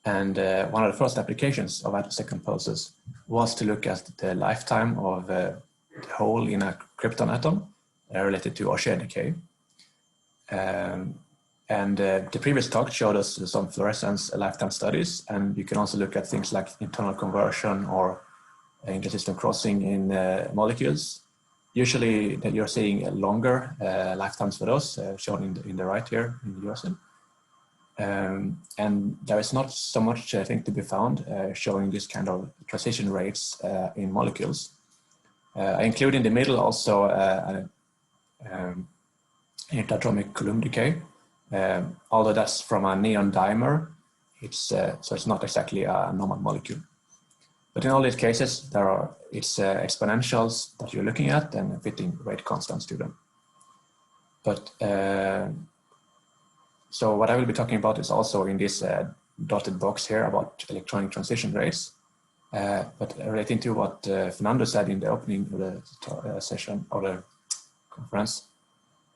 And one of the first applications of attosecond pulses was to look at the lifetime of the hole in a krypton atom related to Auger decay. The previous talk showed us some fluorescence lifetime studies, and you can also look at things like internal conversion or intersystem crossing in molecules. Usually that you're seeing longer lifetimes for those, shown in the right here in the USA. And there is not so much, I think, to be found showing this kind of transition rates in molecules. I include in the middle also interatomic Coulomb decay, although that's from a neon dimer. So it's not exactly a normal molecule. But in all these cases, it's exponentials that you're looking at and fitting rate constants to them. But so what I will be talking about is also in this dotted box here about electronic transition rates. But relating to what Fernando said in the opening of the session or the conference,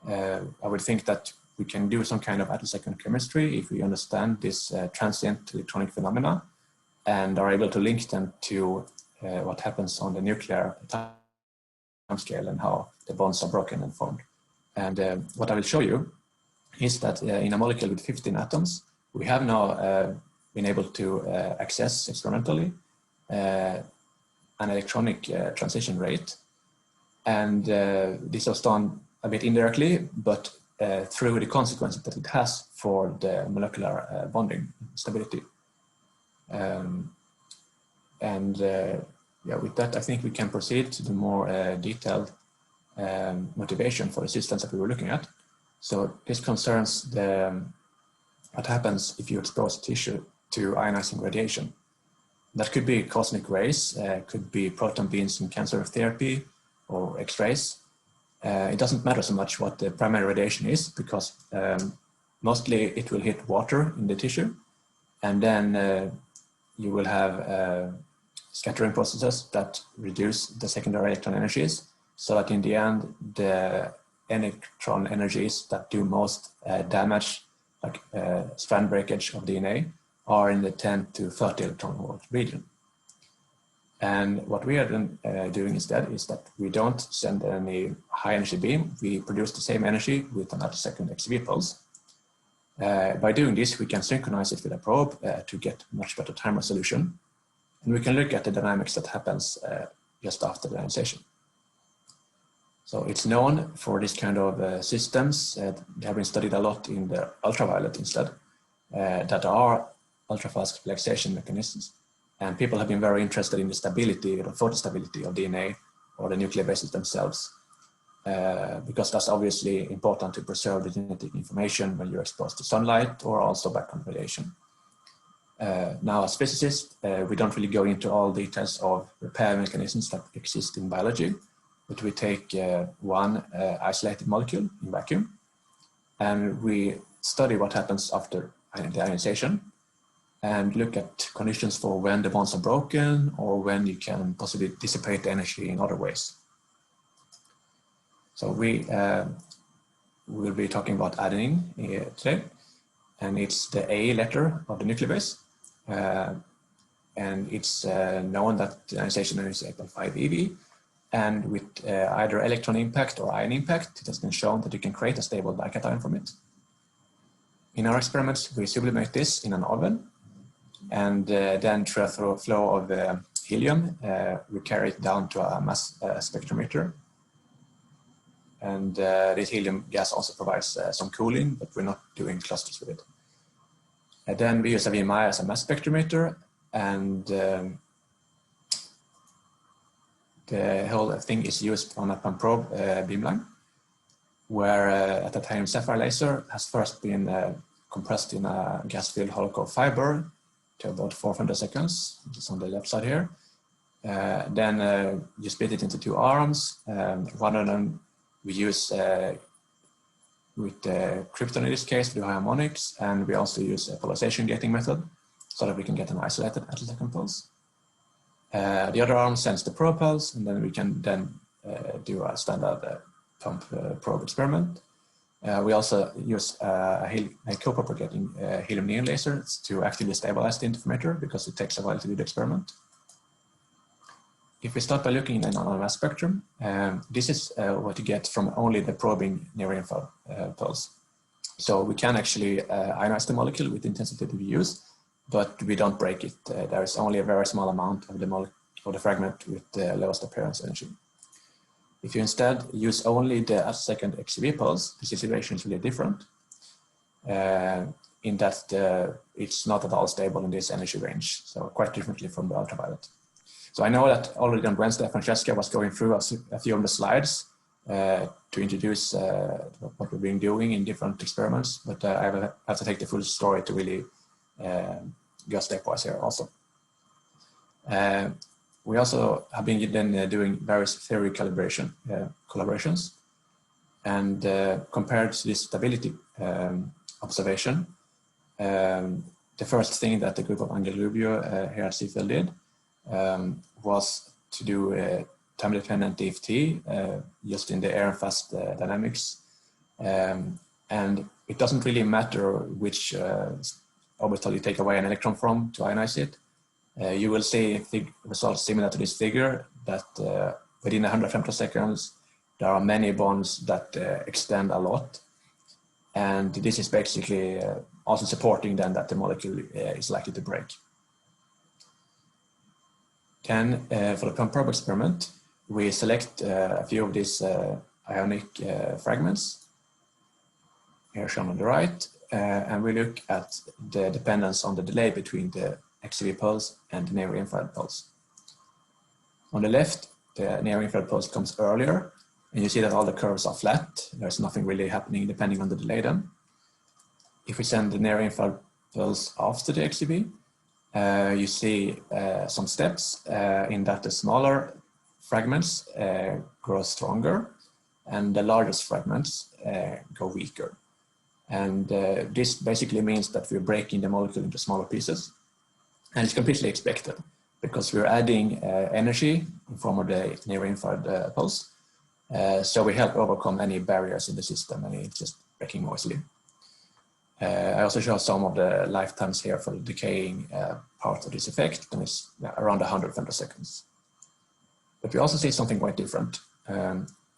I would think that we can do some kind of attosecond chemistry if we understand this transient electronic phenomena and are able to link them to what happens on the nuclear time scale and how the bonds are broken and formed. And what I will show you is that in a molecule with 15 atoms, we have now been able to access experimentally an electronic transition rate. And this was done a bit indirectly, but through the consequences that it has for the molecular bonding stability. Yeah, with that, I think we can proceed to the more detailed motivation for the systems that we were looking at. So this concerns what happens if you expose tissue to ionizing radiation. That could be cosmic rays, could be proton beams in cancer therapy or X-rays. It doesn't matter so much what the primary radiation is because mostly it will hit water in the tissue, and then you will have scattering processes that reduce the secondary electron energies, so that in the end the electron energies that do most damage, like strand breakage of DNA, are in the 10 to 30 electron volt region. And what we are doing instead is that we don't send any high energy beam. We produce the same energy with an attosecond XV pulse. By doing this, we can synchronize it with a probe to get much better time resolution. And we can look at the dynamics that happens just after the ionization. So it's known for this kind of systems. They have been studied a lot in the ultraviolet instead, that are ultrafast relaxation mechanisms. And people have been very interested in the stability, the photostability of DNA or the nuclear bases themselves, because that's obviously important to preserve the genetic information when you're exposed to sunlight or also background radiation. Now, as physicists, we don't really go into all details of repair mechanisms that exist in biology, but we take one isolated molecule in vacuum, and we study what happens after the ionization, and look at conditions for when the bonds are broken or when you can possibly dissipate the energy in other ways. So we will be talking about adenine today, and it's the A letter of the nuclear base. And it's known that the ionization is 8.5 eV, and with either electron impact or ion impact, it has been shown that you can create a stable dication from it. In our experiments, we sublimate this in an oven, and then through a flow of helium, we carry it down to a mass spectrometer. And this helium gas also provides some cooling, but we're not doing clusters with it. And then we use a VMI as a mass spectrometer, and the whole thing is used on a pump probe beamline, where a titanium sapphire laser has first been compressed in a gas-filled hollow core fiber to about 4 femtoseconds. It's on the left side here. Then you split it into 2 arms. One of them we use with krypton in this case, we do harmonics, and we also use a polarization gating method so that we can get an isolated attosecond pulse. The other arm sends the probe pulse, and then we can do a standard pump probe experiment. We also use a co-propagating helium neon laser to actively stabilize the interferometer because it takes a while to do the experiment. If we start by looking at a mass spectrum, this is what you get from only the probing near-infrared pulse. So we can actually ionize the molecule with the intensity that we use, but we don't break it. There is only a very small amount of the fragment with the lowest appearance energy. If you instead use only the attosecond XCV pulse, the situation is really different in that it's not at all stable in this energy range, so quite differently from the ultraviolet. So I know that already on Wednesday, Francesca was going through a few of the slides to introduce what we've been doing in different experiments, but I have to take the full story to really go stepwise here also. We also have been doing various theory collaborations, and compared to this stability observation, the first thing that the group of Angel Rubio here at CFL did was to do time-dependent DFT just in the air and fast dynamics, and it doesn't really matter which orbital you take away an electron from to ionize it. You will see results similar to this figure, that within 100 femtoseconds there are many bonds that extend a lot, and this is basically also supporting then that the molecule is likely to break. Then for the pump probe experiment, we select a few of these ionic fragments, here shown on the right, and we look at the dependence on the delay between the XCV pulse and the near-infrared pulse. On the left, the near-infrared pulse comes earlier, and you see that all the curves are flat. There's nothing really happening depending on the delay then. If we send the near-infrared pulse after the XCV, you see some steps in that the smaller fragments grow stronger and the largest fragments go weaker. And this basically means that we're breaking the molecule into smaller pieces. And it's completely expected because we're adding energy in form of the near-infrared pulse. So we help overcome any barriers in the system, and it's just breaking more easily. I also show some of the lifetimes here for the decaying part of this effect, and it's around 100 femtoseconds. But we also see something quite different,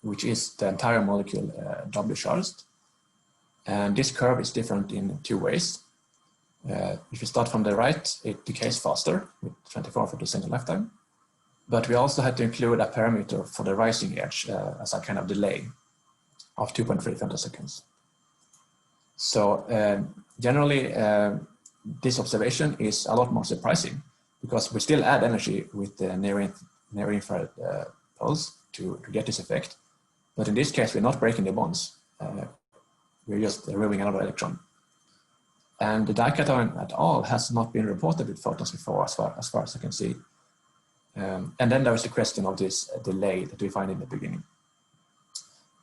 which is the entire molecule doubly charged. And this curve is different in two ways. If you start from the right, it decays faster with 24 femtosecond lifetime. But we also had to include a parameter for the rising edge as a kind of delay of 2.3 femtoseconds. So generally, this observation is a lot more surprising because we still add energy with the near infrared pulse to get this effect. But in this case, we're not breaking the bonds. We're just removing another electron. And the dication at all has not been reported with photons before, as far as I can see. And then there is the question of this delay that we find in the beginning.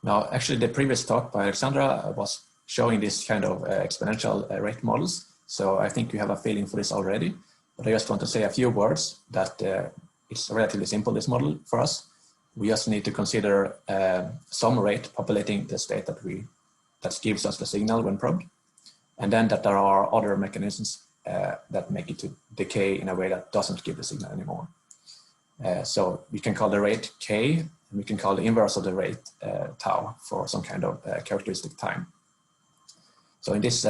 Now, actually, the previous talk by Alexandra was showing this kind of exponential rate models. So I think you have a feeling for this already. But I just want to say a few words that it's relatively simple, this model for us. We just need to consider some rate populating the state that gives us the signal when probed. And then that there are other mechanisms that make it to decay in a way that doesn't give the signal anymore. So we can call the rate K, and we can call the inverse of the rate tau for some kind of characteristic time. So in this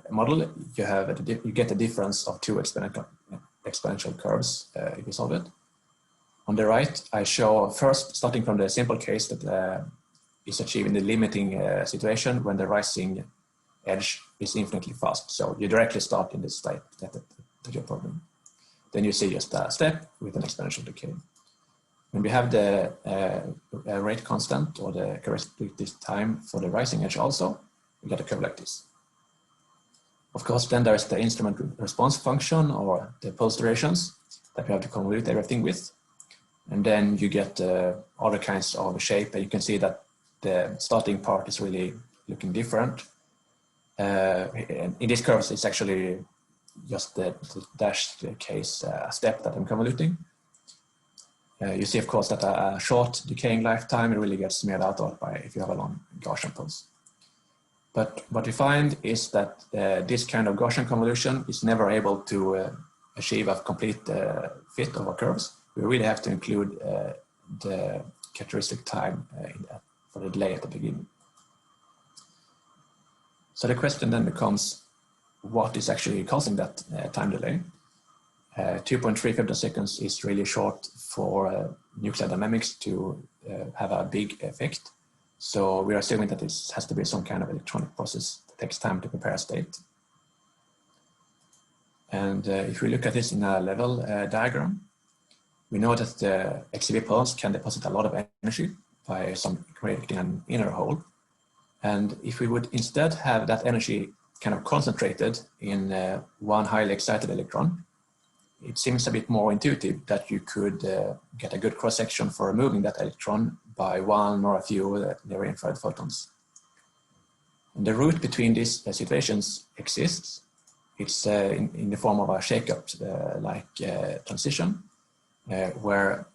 model, you get the difference of two exponential curves if you solve it. On the right, I show first starting from the simple case that is achieved in the limiting situation when the rising edge is infinitely fast. So you directly start in this state that your problem. Then you see just a step with an exponential decay. When we have the rate constant or the characteristic time for the rising edge also, we get a curve like this. Of course, then there is the instrument response function or the pulse durations that we have to convolute everything with. And then you get other kinds of shape, and you can see that the starting part is really looking different. In this curve, it's actually just the dashed case step that I'm convoluting. You see, of course, that a short decaying lifetime really gets smeared out by if you have a long Gaussian pulse. But what we find is that this kind of Gaussian convolution is never able to achieve a complete fit of our curves. We really have to include the characteristic time for the delay at the beginning. So the question then becomes, what is actually causing that time delay? 2.3 femtoseconds is really short for nuclear dynamics to have a big effect. So we are assuming that this has to be some kind of electronic process that takes time to prepare a state. And if we look at this in a level diagram, we know that the XCV pulse can deposit a lot of energy by creating an inner hole. And if we would instead have that energy kind of concentrated in one highly excited electron, it seems a bit more intuitive that you could get a good cross-section for removing that electron by one or a few near-infrared photons. And the route between these situations exists. It's in the form of a shake-up like transition, where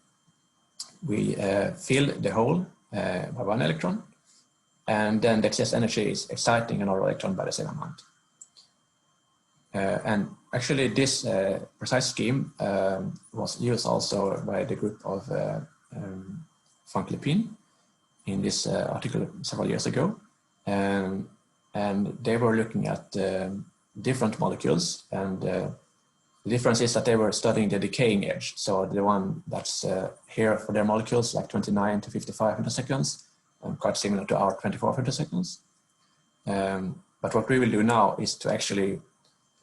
we fill the hole by one electron, and then the excess energy is exciting another electron by the same amount. And actually this precise scheme was used also by the group of Funk-Lepine in this article several years ago. And they were looking at different molecules, and the difference is that they were studying the decaying edge. So the one that's here for their molecules, like 29 to 55 femtoseconds, quite similar to our 24 femtoseconds. But what we will do now is to actually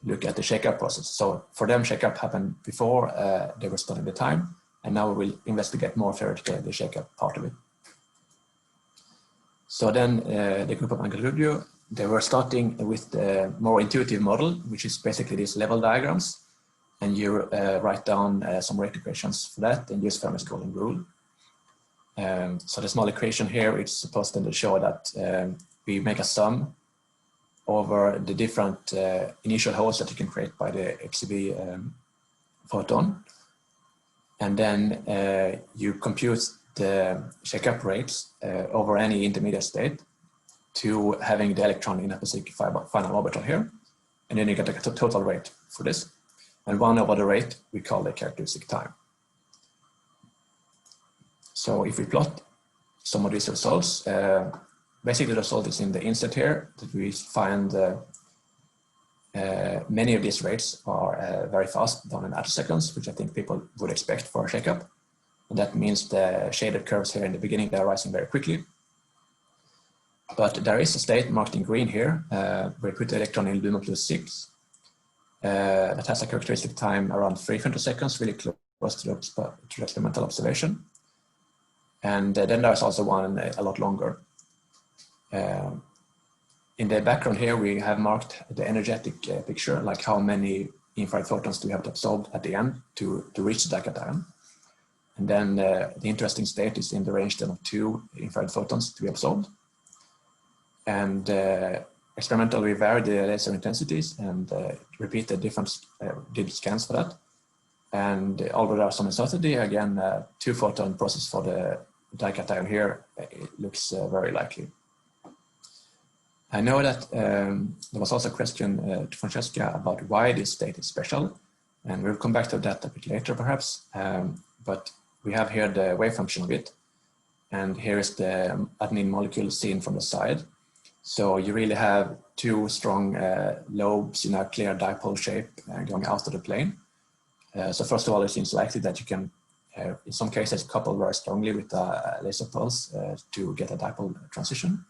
look at the shake-up process. So for them, shake-up happened before they were studying the time, and now we will investigate more theoretically the shake-up part of it. So then the group of Angeluddio, they were starting with the more intuitive model, which is basically these level diagrams, and you write down some rate equations for that and use Fermi's golden rule. So the small equation here, it's supposed to show that we make a sum over the different initial holes that you can create by the XCV photon. And then you compute the shake-up rates over any intermediate state to having the electron in a specific final orbital here. And then you get a total rate for this. And 1 over the rate we call the characteristic time. So if we plot some of these results, basically the result is in the inset here, that we find many of these rates are very fast, down in attoseconds, which I think people would expect for a shakeup. And that means the shaded curves here in the beginning, they're rising very quickly. But there is a state marked in green here, where we put the electron in lumen plus 6. That has a characteristic time around 3 femtoseconds, really close to the experimental observation. And then there's also one a lot longer. In the background here, we have marked the energetic picture, like how many infrared photons do we have to absorb at the end to reach the dication. And then the interesting state is in the range then of 2 infrared photons to be absorbed. And experimentally we vary the laser intensities and repeat the different did scans for that. And although there are some uncertainty, again, 2 photon process for the dication here, it looks very likely. I know that there was also a question to Francesca about why this state is special, and we'll come back to that a bit later perhaps, but we have here the wave function of it, and here is the adenine molecule seen from the side. So you really have 2 strong lobes in a clear dipole shape going out of the plane. So first of all, it seems likely that you can, in some cases, couple very strongly with a laser pulse to get a dipole transition.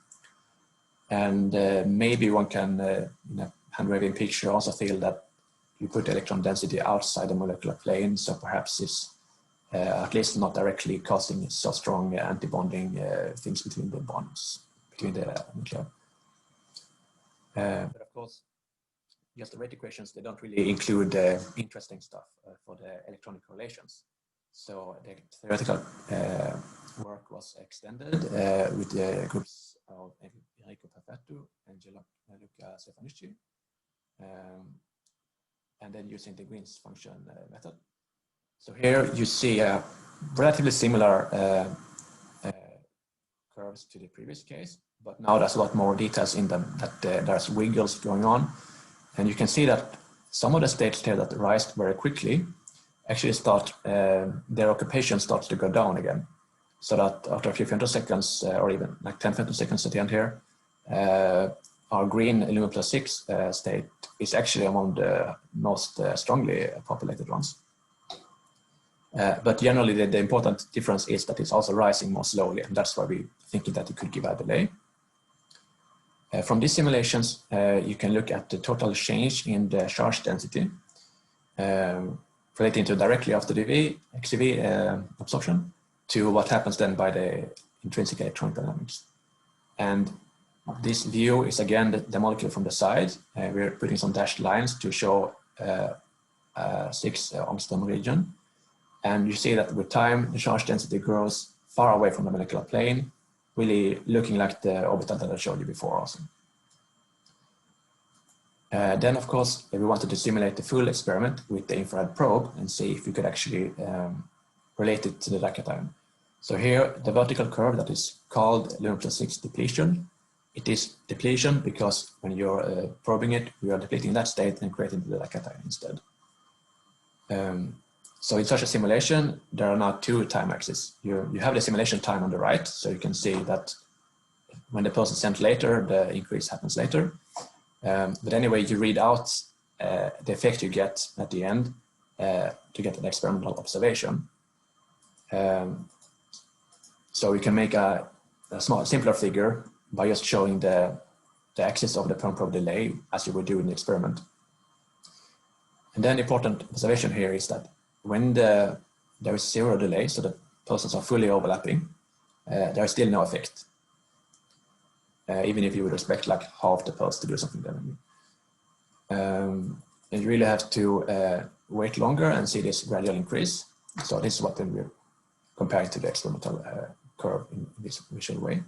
And maybe one can, in a hand-waving picture, also feel that you put electron density outside the molecular plane, so perhaps it's at least not directly causing so strong anti-bonding things between the bonds, between the nuclei. But of course, just the rate equations, they don't really include interesting stuff for the electronic correlations. So the theoretical work was extended with the groups of Enrico Perfetto and Gianluca Stefanici, and then using the Green's function method. So here you see relatively similar curves to the previous case, but now there's a lot more details in them, that there's wiggles going on. And you can see that some of the states here that rise very quickly actually start, their occupation starts to go down again. So that after a few femtoseconds, or even like 10 femtoseconds at the end here, our green lumen plus 6 state is actually among the most strongly populated ones. But generally the important difference is that it's also rising more slowly, and that's why we think that it could give a delay. From these simulations, you can look at the total change in the charge density relating to directly after the XCV absorption to what happens then by the intrinsic electronic dynamics. And this view is again the molecule from the side. We're putting some dashed lines to show 6 angstrom region. And you see that with time, the charge density grows far away from the molecular plane, really looking like the orbital that I showed you before also. Then of course, we wanted to simulate the full experiment with the infrared probe and see if we could actually relate it to the dication. So here, the vertical curve that is called lumen plus 6 depletion, it is depletion because when you're probing it, we are depleting that state and creating the dication instead. So in such a simulation, there are now 2 time axes. You have the simulation time on the right, so you can see that when the pulse is sent later, the increase happens later. But anyway, you read out the effect you get at the end to get an experimental observation. So we can make a simpler figure by just showing the axis of the probe delay as you would do in the experiment. And then the important observation here is that when there is 0 delay, so the pulses are fully overlapping, there is still no effect. Even if you would expect like half the pulse to do something differently. You really have to wait longer and see this gradual increase. So this is what then we're comparing to the experimental curve in this visual way.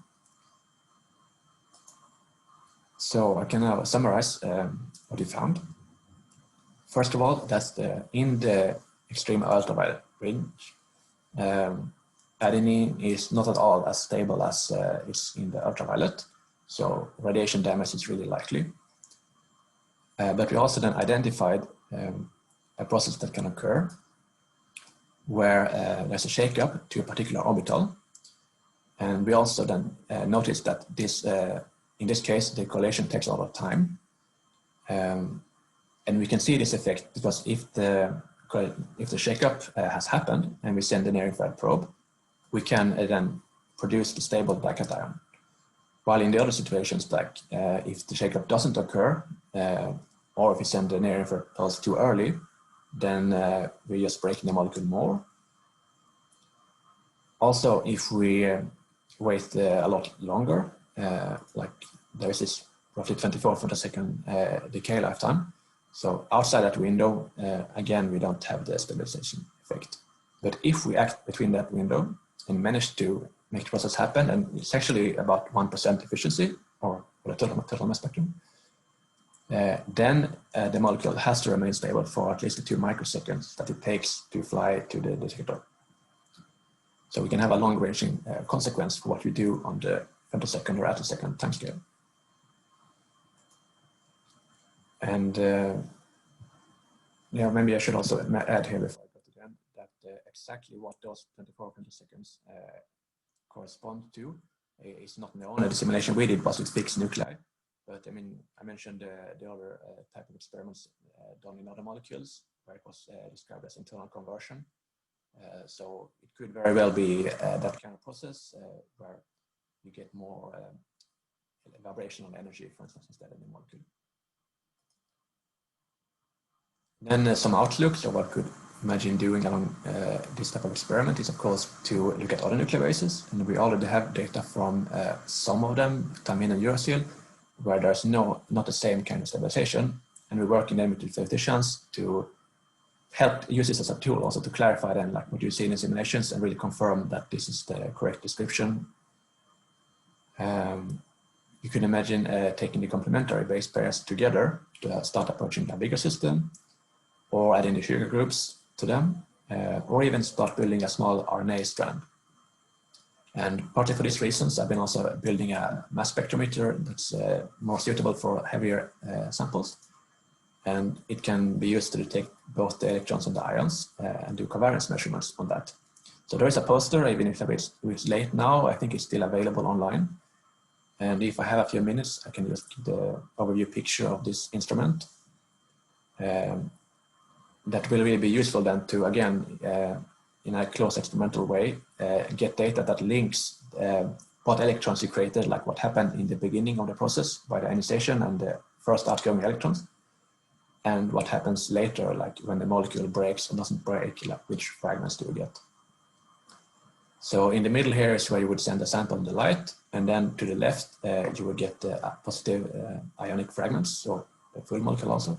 So I can now summarize what we found. First of all, that's in the extreme ultraviolet range, adenine is not at all as stable as it's in the ultraviolet. So radiation damage is really likely. But we also then identified a process that can occur where there's a shakeup to a particular orbital. And we also then noticed that this, in this case, the correlation takes a lot of time. And we can see this effect because if the shakeup has happened and we send a near-infrared probe, we can then produce the stable black cation. While in the other situations, like if the shakeup doesn't occur, or if we send the near-infrared pulse too early, then we're just breaking the molecule more. Also, if we wait a lot longer, like there is this roughly 24 femtosecond decay lifetime. So outside that window, again, we don't have the stabilization effect. But if we act between that window and manage to make the process happen, and it's actually about 1% efficiency, or the total mass spectrum, then the molecule has to remain stable for at least the 2 microseconds that it takes to fly to the detector. So we can have a long-ranging consequence for what we do on the femtosecond or attosecond timescale. And yeah, maybe I should also add here before I go to the end that exactly what those 24 femtoseconds correspond to is not known. The simulation we did was with fixed nuclei, but I mean, I mentioned the other type of experiments done in other molecules where it was described as internal conversion. So it could very well be that kind of process where you get more vibrational energy, for instance, instead of the molecule. Then some outlooks of what could imagine doing along this type of experiment is, of course, to look at other nuclear bases. And we already have data from some of them, thymine and uracil, where there's not the same kind of stabilization. And we work in them with statisticians to help use this as a tool also to clarify then like what you see in the simulations and really confirm that this is the correct description. You can imagine taking the complementary base pairs together to start approaching a bigger system, or adding the sugar groups to them, or even start building a small RNA strand. And partly for these reasons, I've been also building a mass spectrometer that's more suitable for heavier samples. And it can be used to detect both the electrons and the ions and do covariance measurements on that. So there is a poster, even if it's late now, I think it's still available online. And if I have a few minutes, I can just give the overview picture of this instrument. That will really be useful then to, again, in a close experimental way, get data that links what electrons you created, like what happened in the beginning of the process by the ionization and the first outgoing electrons, and what happens later, like when the molecule breaks or doesn't break, like which fragments do you get. So in the middle here is where you would send a sample in the light, and then to the left, you will get positive ionic fragments, so the full molecule also.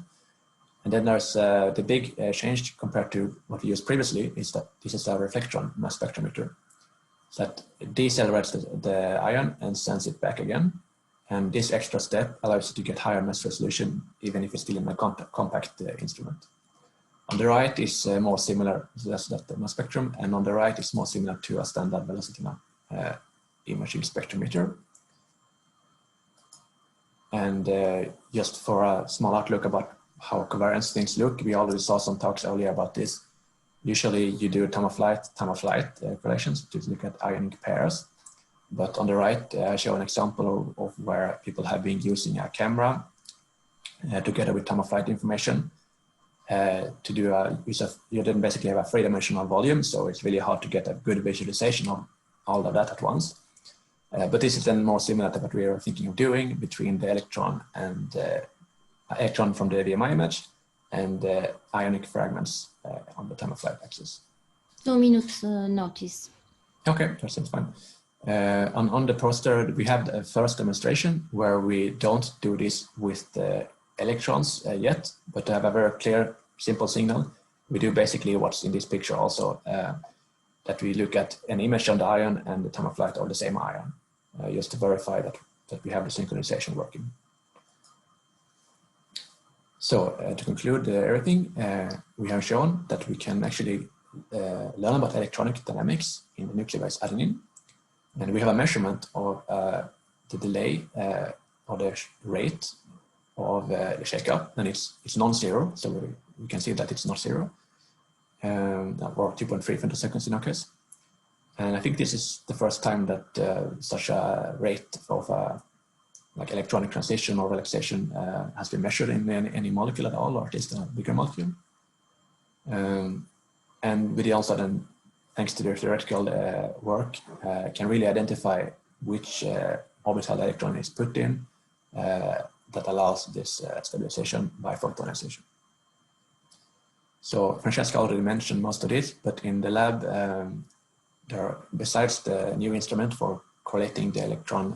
And then there's the big change compared to what we used previously is that this is a reflectron mass spectrometer. So that decelerates the ion and sends it back again. And this extra step allows you to get higher mass resolution, even if it's still in a compact instrument. On the right is more similar, so that's the mass spectrum, and on the right is more similar to a standard velocity imaging spectrometer. And just for a small outlook about how covariance things look, we already saw some talks earlier about this. Usually you do time of flight correlations to look at ionic pairs. But on the right, I show an example of where people have been using a camera together with time of flight information to do a use of, you then basically have a 3-dimensional volume, so it's really hard to get a good visualization of all of that at once. But this is then more similar to what we are thinking of doing between the electron and electron from the VMI image and the ionic fragments on the time of flight axis. 2 minutes notice. Okay, that seems fine. On the poster, we have the first demonstration where we don't do this with the electrons yet, but to have a very clear, simple signal, we do basically what's in this picture also, that we look at an image on the ion and the time of flight of the same ion, just to verify that we have the synchronization working. So to conclude everything, we have shown that we can actually learn about electronic dynamics in the nucleobases adenine. And we have a measurement of the delay or the rate of the shakeup, and it's non-zero, so we can see that it's not zero, or 2.3 femtoseconds in our case. And I think this is the first time that such a rate of like electronic transition or relaxation has been measured in any molecule at all, or at least a bigger molecule. And we also then, thanks to the theoretical work, can really identify which orbital electron is put in that allows this stabilization by photonization. So Francesca already mentioned most of this, but in the lab, there are, besides the new instrument for correlating the electron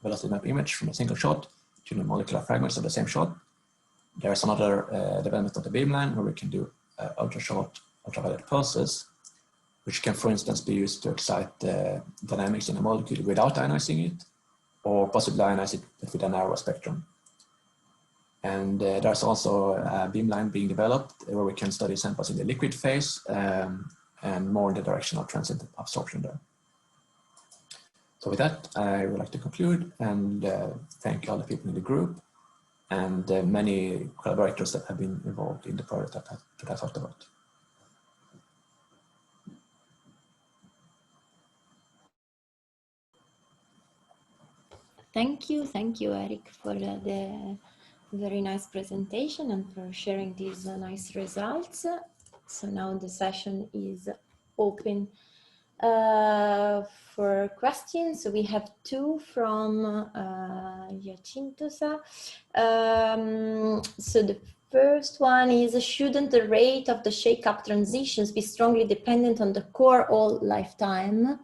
velocity map image from a single shot to the molecular fragments of the same shot, there is another development of the beamline where we can do ultra-short ultraviolet pulses, which can, for instance, be used to excite the dynamics in a molecule without ionizing it, or possibly ionize it with a narrow spectrum. And there's also a beamline being developed where we can study samples in the liquid phase and more in the direction of transient absorption there. So with that, I would like to conclude and thank all the people in the group and many collaborators that have been involved in the project that I talked about. Thank you, Eric, for the very nice presentation and for sharing these nice results. So now the session is open for questions. So we have two from Giacinto. So the first one is, shouldn't the rate of the shake-up transitions be strongly dependent on the core all lifetime?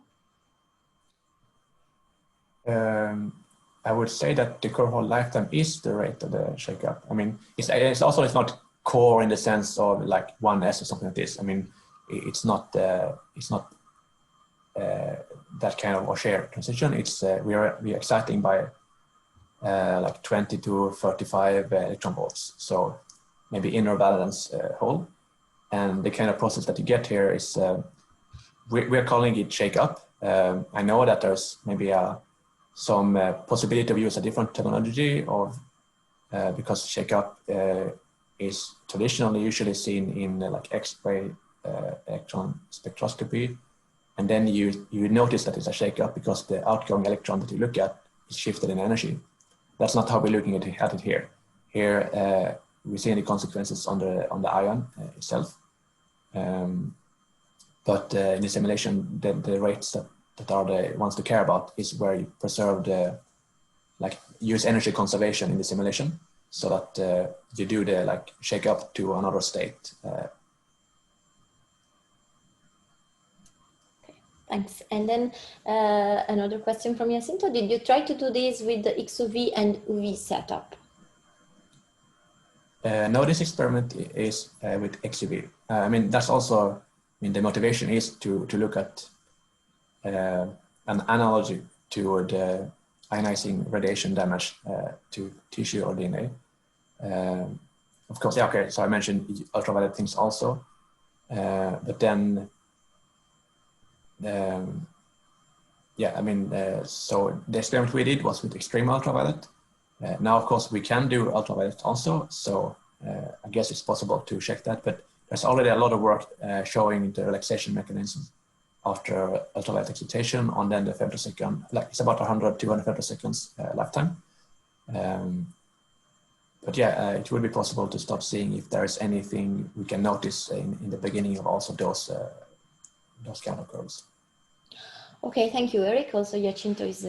I would say that the core whole lifetime is the rate of the shake-up. I mean, it's also not core in the sense of like 1s or something like this. I mean, it's not that kind of Auger transition. It's we are exciting by like 20 to 35 electron volts. So maybe inner valence hole, and the kind of process that you get here is we're calling it shake-up. I know that there's maybe some possibility of use a different terminology of because shake-up is traditionally usually seen in like X-ray electron spectroscopy, and then you notice that it's a shake-up because the outgoing electron that you look at is shifted in energy. That's not how we're looking at it here. Here we see any consequences on the ion itself, but in the simulation, the rates that are the ones to care about is where you preserve the, like, use energy conservation in the simulation so that you do the like shake up to another state. Thanks. And then another question from Jacinto. Did you try to do this with the XUV and UV setup? No, this experiment is with XUV. I mean, that's also, I mean, the motivation is to look at an analogy to the ionizing radiation damage to tissue or DNA. Of course, yeah, okay, so I mentioned ultraviolet things also, but then, yeah, I mean, so the experiment we did was with extreme ultraviolet. Now, of course, we can do ultraviolet also, so I guess it's possible to check that, but there's already a lot of work showing the relaxation mechanism after ultraviolet excitation on then the femtosecond, like it's about 100, 200 femtoseconds lifetime. But yeah, it will be possible to start seeing if there's anything we can notice in the beginning of also those kind of curves. Okay, thank you, Eric. Also, Jacinto is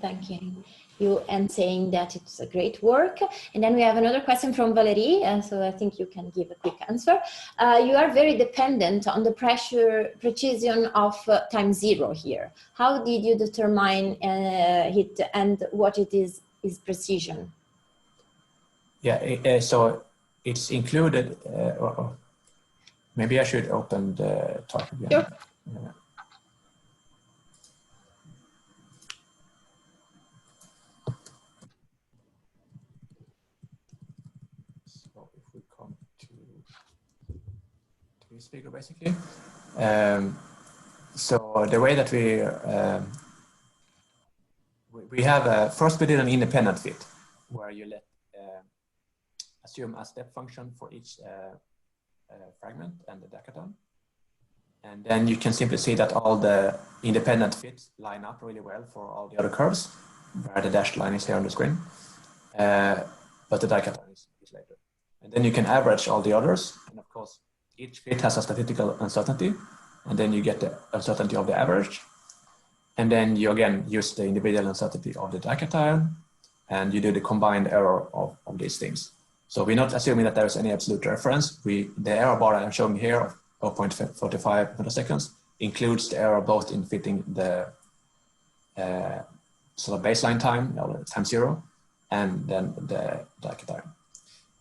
thanking you and saying that it's a great work. And then we have another question from Valerie, so I think you can give a quick answer. You are very dependent on the precision of time zero here. How did you determine it and what it is precision? Yeah, so it's included, maybe I should open the talk again. Sure. So if we come to the speaker, basically. So the way that we have, first we did an independent fit where you let assume a step function for each fragment and the decadon. And then you can simply see that all the independent fits line up really well for all the other curves, where the dashed line is here on the screen. But the dication is later. And then you can average all the others. And of course, each fit has a statistical uncertainty. And then you get the uncertainty of the average. And then you again use the individual uncertainty of the dication. And you do the combined error of these things. So we're not assuming that there's any absolute reference. The error bar that I'm showing here of 0.45 milliseconds includes the error both in fitting the sort of baseline time, time zero, and then the dication.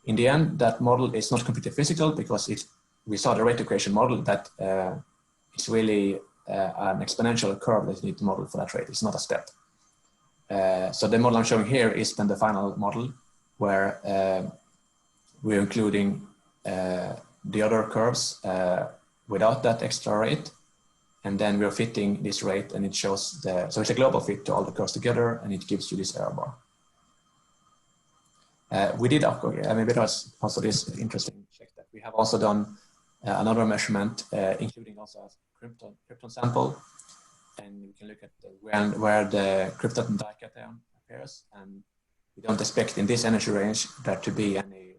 In the end, that model is not completely physical because we saw the rate equation model that it's really an exponential curve that you need to model for that rate. It's not a step. So the model I'm showing here is then the final model where we're including the other curves without that extra rate. And then we're fitting this rate and it shows so it's a global fit to all the curves together and it gives you this error bar. We did, of course, I mean, it was also this interesting check that we have also done another measurement, including also a krypton sample. And we can look at where the krypton dication appears. And we don't expect in this energy range there to be any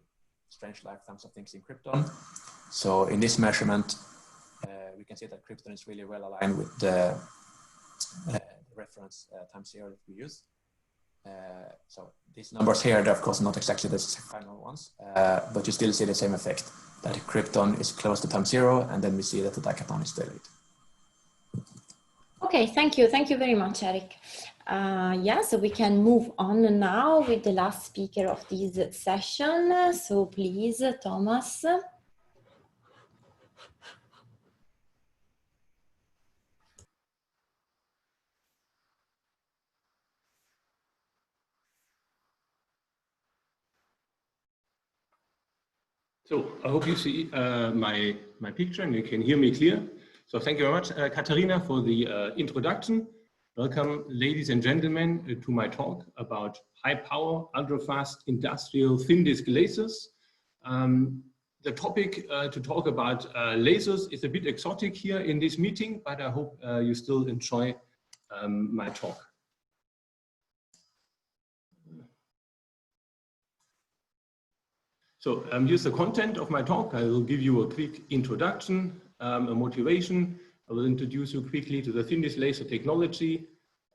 strange lifetimes of things in krypton. So in this measurement, we can see that krypton is really well aligned with the reference time zero that we use. So these numbers here, they're of course not exactly the final ones, but you still see the same effect, that krypton is close to time zero, and then we see that the dication is delayed. Okay, thank you. Thank you very much, Eric. Yeah, so we can move on now with the last speaker of this session. So please, Thomas. So I hope you see my picture and you can hear me clear. So thank you very much, Katharina, for the introduction. Welcome, ladies and gentlemen, to my talk about high power, ultra-fast industrial thin disk lasers. The topic to talk about lasers is a bit exotic here in this meeting, but I hope you still enjoy my talk. So here's the content of my talk. I will give you a quick introduction, a motivation. I will introduce you quickly to the thin disk laser technology.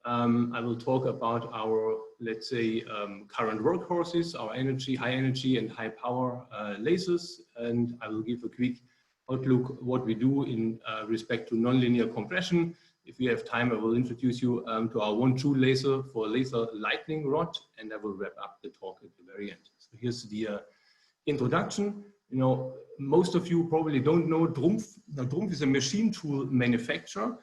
I will talk about our, let's say, current workhorses, our high energy and high power lasers. And I will give a quick outlook what we do in respect to nonlinear compression. If we have time, I will introduce you to our 1-joule laser for laser lightning rod, and I will wrap up the talk at the very end. So here's the introduction. You know, most of you probably don't know Trumpf. Now, Trumpf is a machine tool manufacturer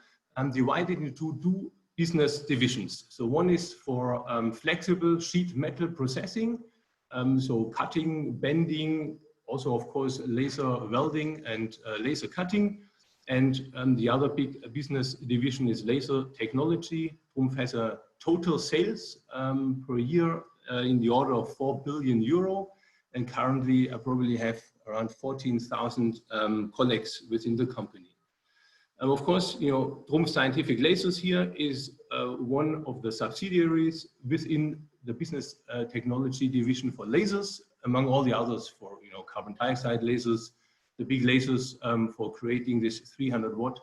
divided into two business divisions. So one is for flexible sheet metal processing, so cutting, bending, also of course laser welding and laser cutting. And the other big business division is laser technology. Trumpf has a total sales per year in the order of 4 billion euro. And currently I probably have around 14,000 colleagues within the company. Of course, you know, Trumpf Scientific Lasers here is one of the subsidiaries within the business technology division for lasers, among all the others for, you know, carbon dioxide lasers, the big lasers for creating this 300 watt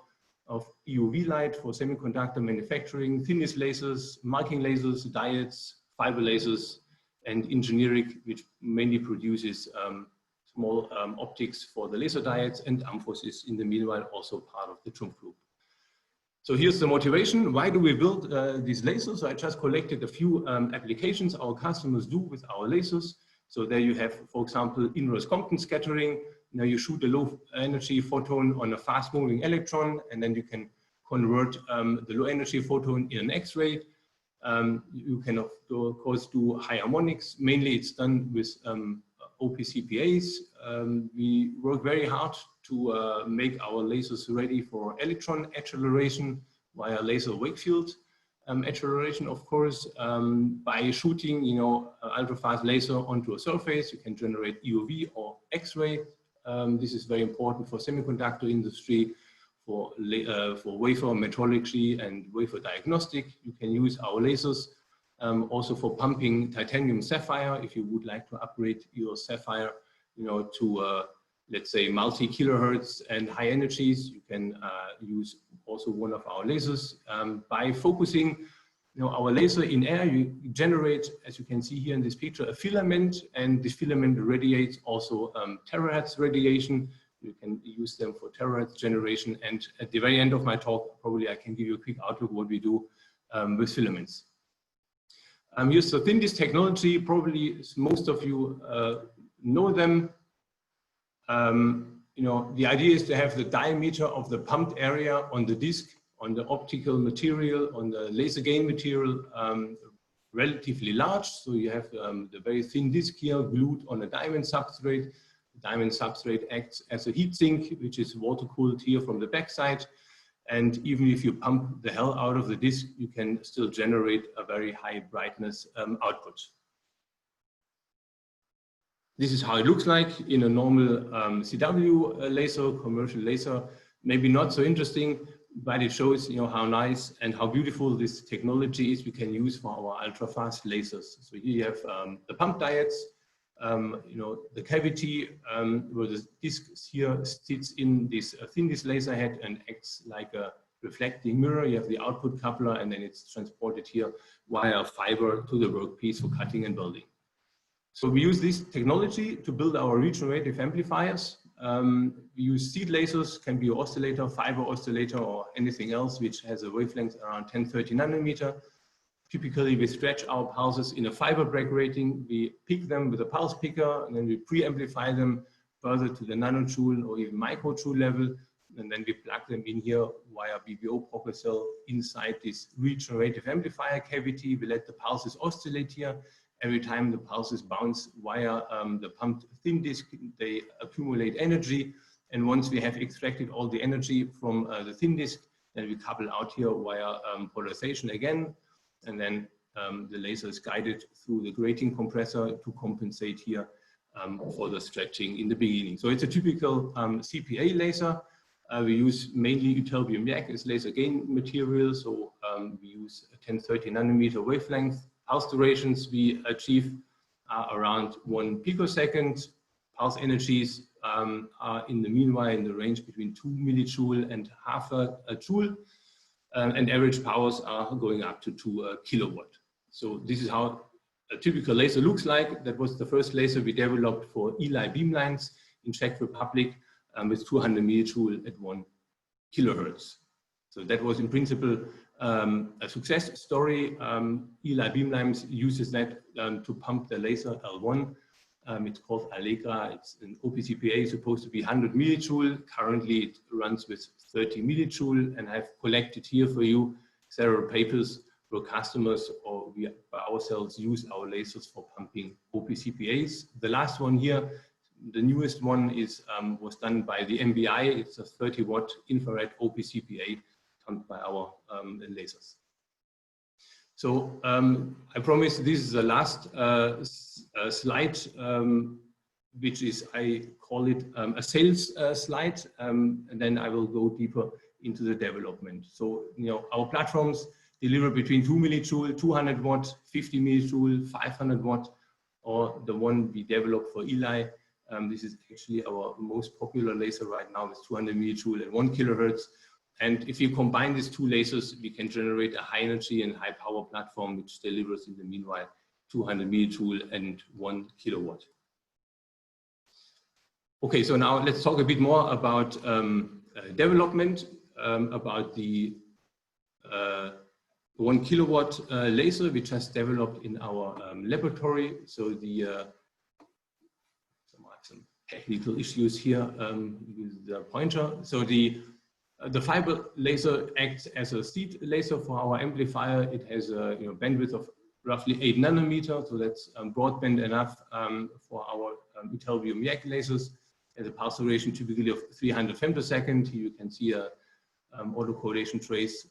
of EUV light for semiconductor manufacturing, thin disk lasers, marking lasers, diodes, fiber lasers, and engineering, which mainly produces small optics for the laser diodes, and Amphos is in the meanwhile also part of the Trumpf group. So here's the motivation. Why do we build these lasers? So I just collected a few applications our customers do with our lasers. So there you have, for example, inverse Compton scattering. Now you shoot a low energy photon on a fast moving electron, and then you can convert the low energy photon in an X-ray. You can of course do high harmonics. Mainly it's done with OPCPAs. We work very hard to make our lasers ready for electron acceleration via laser wake field acceleration, of course. By shooting, you know, ultra fast laser onto a surface, you can generate EUV or X-ray. This is very important for semiconductor industry, for wafer metrology and wafer diagnostic. You can use our lasers also for pumping titanium sapphire. If you would like to upgrade your sapphire, to let's say multi-kilohertz and high energies, you can use also one of our lasers. By focusing our laser in air, you generate, as you can see here in this picture, a filament, and this filament radiates also terahertz radiation. You can use them for terahertz generation. And at the very end of my talk, probably I can give you a quick outlook what we do with filaments. Use the thin disk technology, probably most of you know them. The idea is to have the diameter of the pumped area on the disk, on the optical material, on the laser gain material, relatively large. So you have the very thin disk here glued on a diamond substrate. The diamond substrate acts as a heat sink, which is water cooled here from the backside. And even if you pump the hell out of the disk, you can still generate a very high brightness output. This is how it looks like in a normal CW laser, commercial laser. Maybe not so interesting, but it shows how nice and how beautiful this technology is we can use for our ultra-fast lasers. So here you have the pump diodes, the cavity where the disk here sits in this thin disk laser head and acts like a reflecting mirror. You have the output coupler, and then it's transported here via fiber to the workpiece for cutting and welding. So we use this technology to build our regenerative amplifiers. We use seed lasers, can be an oscillator, fiber oscillator, or anything else which has a wavelength around 1030 nanometer. Typically, we stretch our pulses in a fiber break rating. We pick them with a pulse picker, and then we pre-amplify them further to the nanojoule or even microjoule level. And then we plug them in here via BBO pocket cell inside this regenerative amplifier cavity. We let the pulses oscillate here. Every time the pulses bounce via the pumped thin disk, they accumulate energy. And once we have extracted all the energy from the thin disk, then we couple out here via polarization again. And then the laser is guided through the grating compressor to compensate here for the stretching in the beginning. So it's a typical CPA laser. We use mainly ytterbium yak as laser gain material. So we use a 1030 nanometer wavelength. Pulse durations we achieve are around 1 picosecond. Pulse energies are in the meanwhile in the range between 2 millijoule and half a joule. And average powers are going up to 2 kilowatt. So this is how a typical laser looks like. That was the first laser we developed for Eli beamlines in Czech Republic with 200 millijoule at 1 kilohertz. So that was in principle a success story. Eli beamlines uses that to pump the laser L1. It's called Allegra. It's an OPCPA, supposed to be 100 millijoule. Currently, it runs with 30 millijoule, and I've collected here for you several papers where customers or we ourselves use our lasers for pumping OPCPAs. The last one here, the newest one, is was done by the MBI. It's a 30-watt infrared OPCPA pumped by our lasers. So I promise this is the last slide, which is, I call it a sales slide, and then I will go deeper into the development. So, our platforms deliver between 2 millijoule, 200 watt, 50 millijoule, 500 watt, or the one we developed for Eli. This is actually our most popular laser right now with 200 millijoule and 1 kilohertz. And if you combine these two lasers, we can generate a high energy and high power platform, which delivers in the meanwhile 200 millijoule and 1 kilowatt. Okay, so now let's talk a bit more about development, about the 1 kilowatt laser we just developed in our laboratory. So the some technical issues here with the pointer. So the fiber laser acts as a seed laser for our amplifier. It has a bandwidth of roughly 8 nanometers, so that's broadband enough for our ytterbium yak lasers. Has a pulse duration typically of 300 femtosecond. Here you can see a autocorrelation trace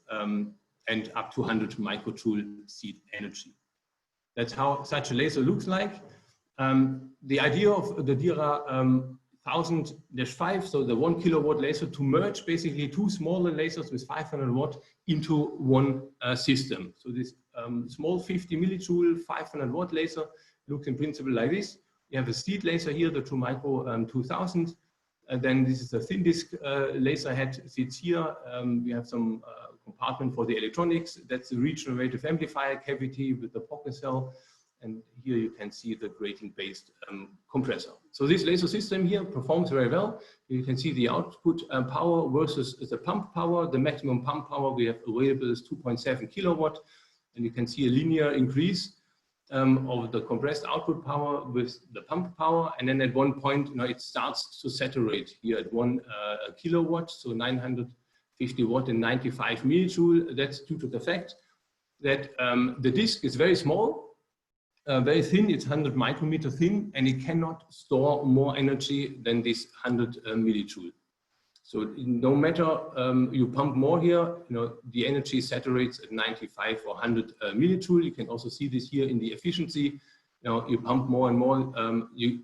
and up to 100 microjoule seed energy. That's how such a laser looks like. The idea of the DIRA 1000-5, so the 1 kilowatt laser, to merge basically two smaller lasers with 500 watt into one system. So this small 50 millijoule 500 watt laser looks in principle like this. You have a seed laser here, the True-Micro 2000, and then this is a thin disk laser head sits here. We have some compartment for the electronics. That's the regenerative amplifier cavity with the pocket cell. And here you can see the grating-based compressor. So this laser system here performs very well. You can see the output power versus the pump power. The maximum pump power we have available is 2.7 kilowatt. And you can see a linear increase of the compressed output power with the pump power. And then at one point, it starts to saturate here at 1 kilowatt, so 950 watt and 95 millijoule. That's due to the fact that the disk is very small. Very thin, it's 100 micrometer thin, and it cannot store more energy than this 100 millijoule. So no matter you pump more here, the energy saturates at 95 or 100 millijoule. You can also see this here in the efficiency. You pump more and more, you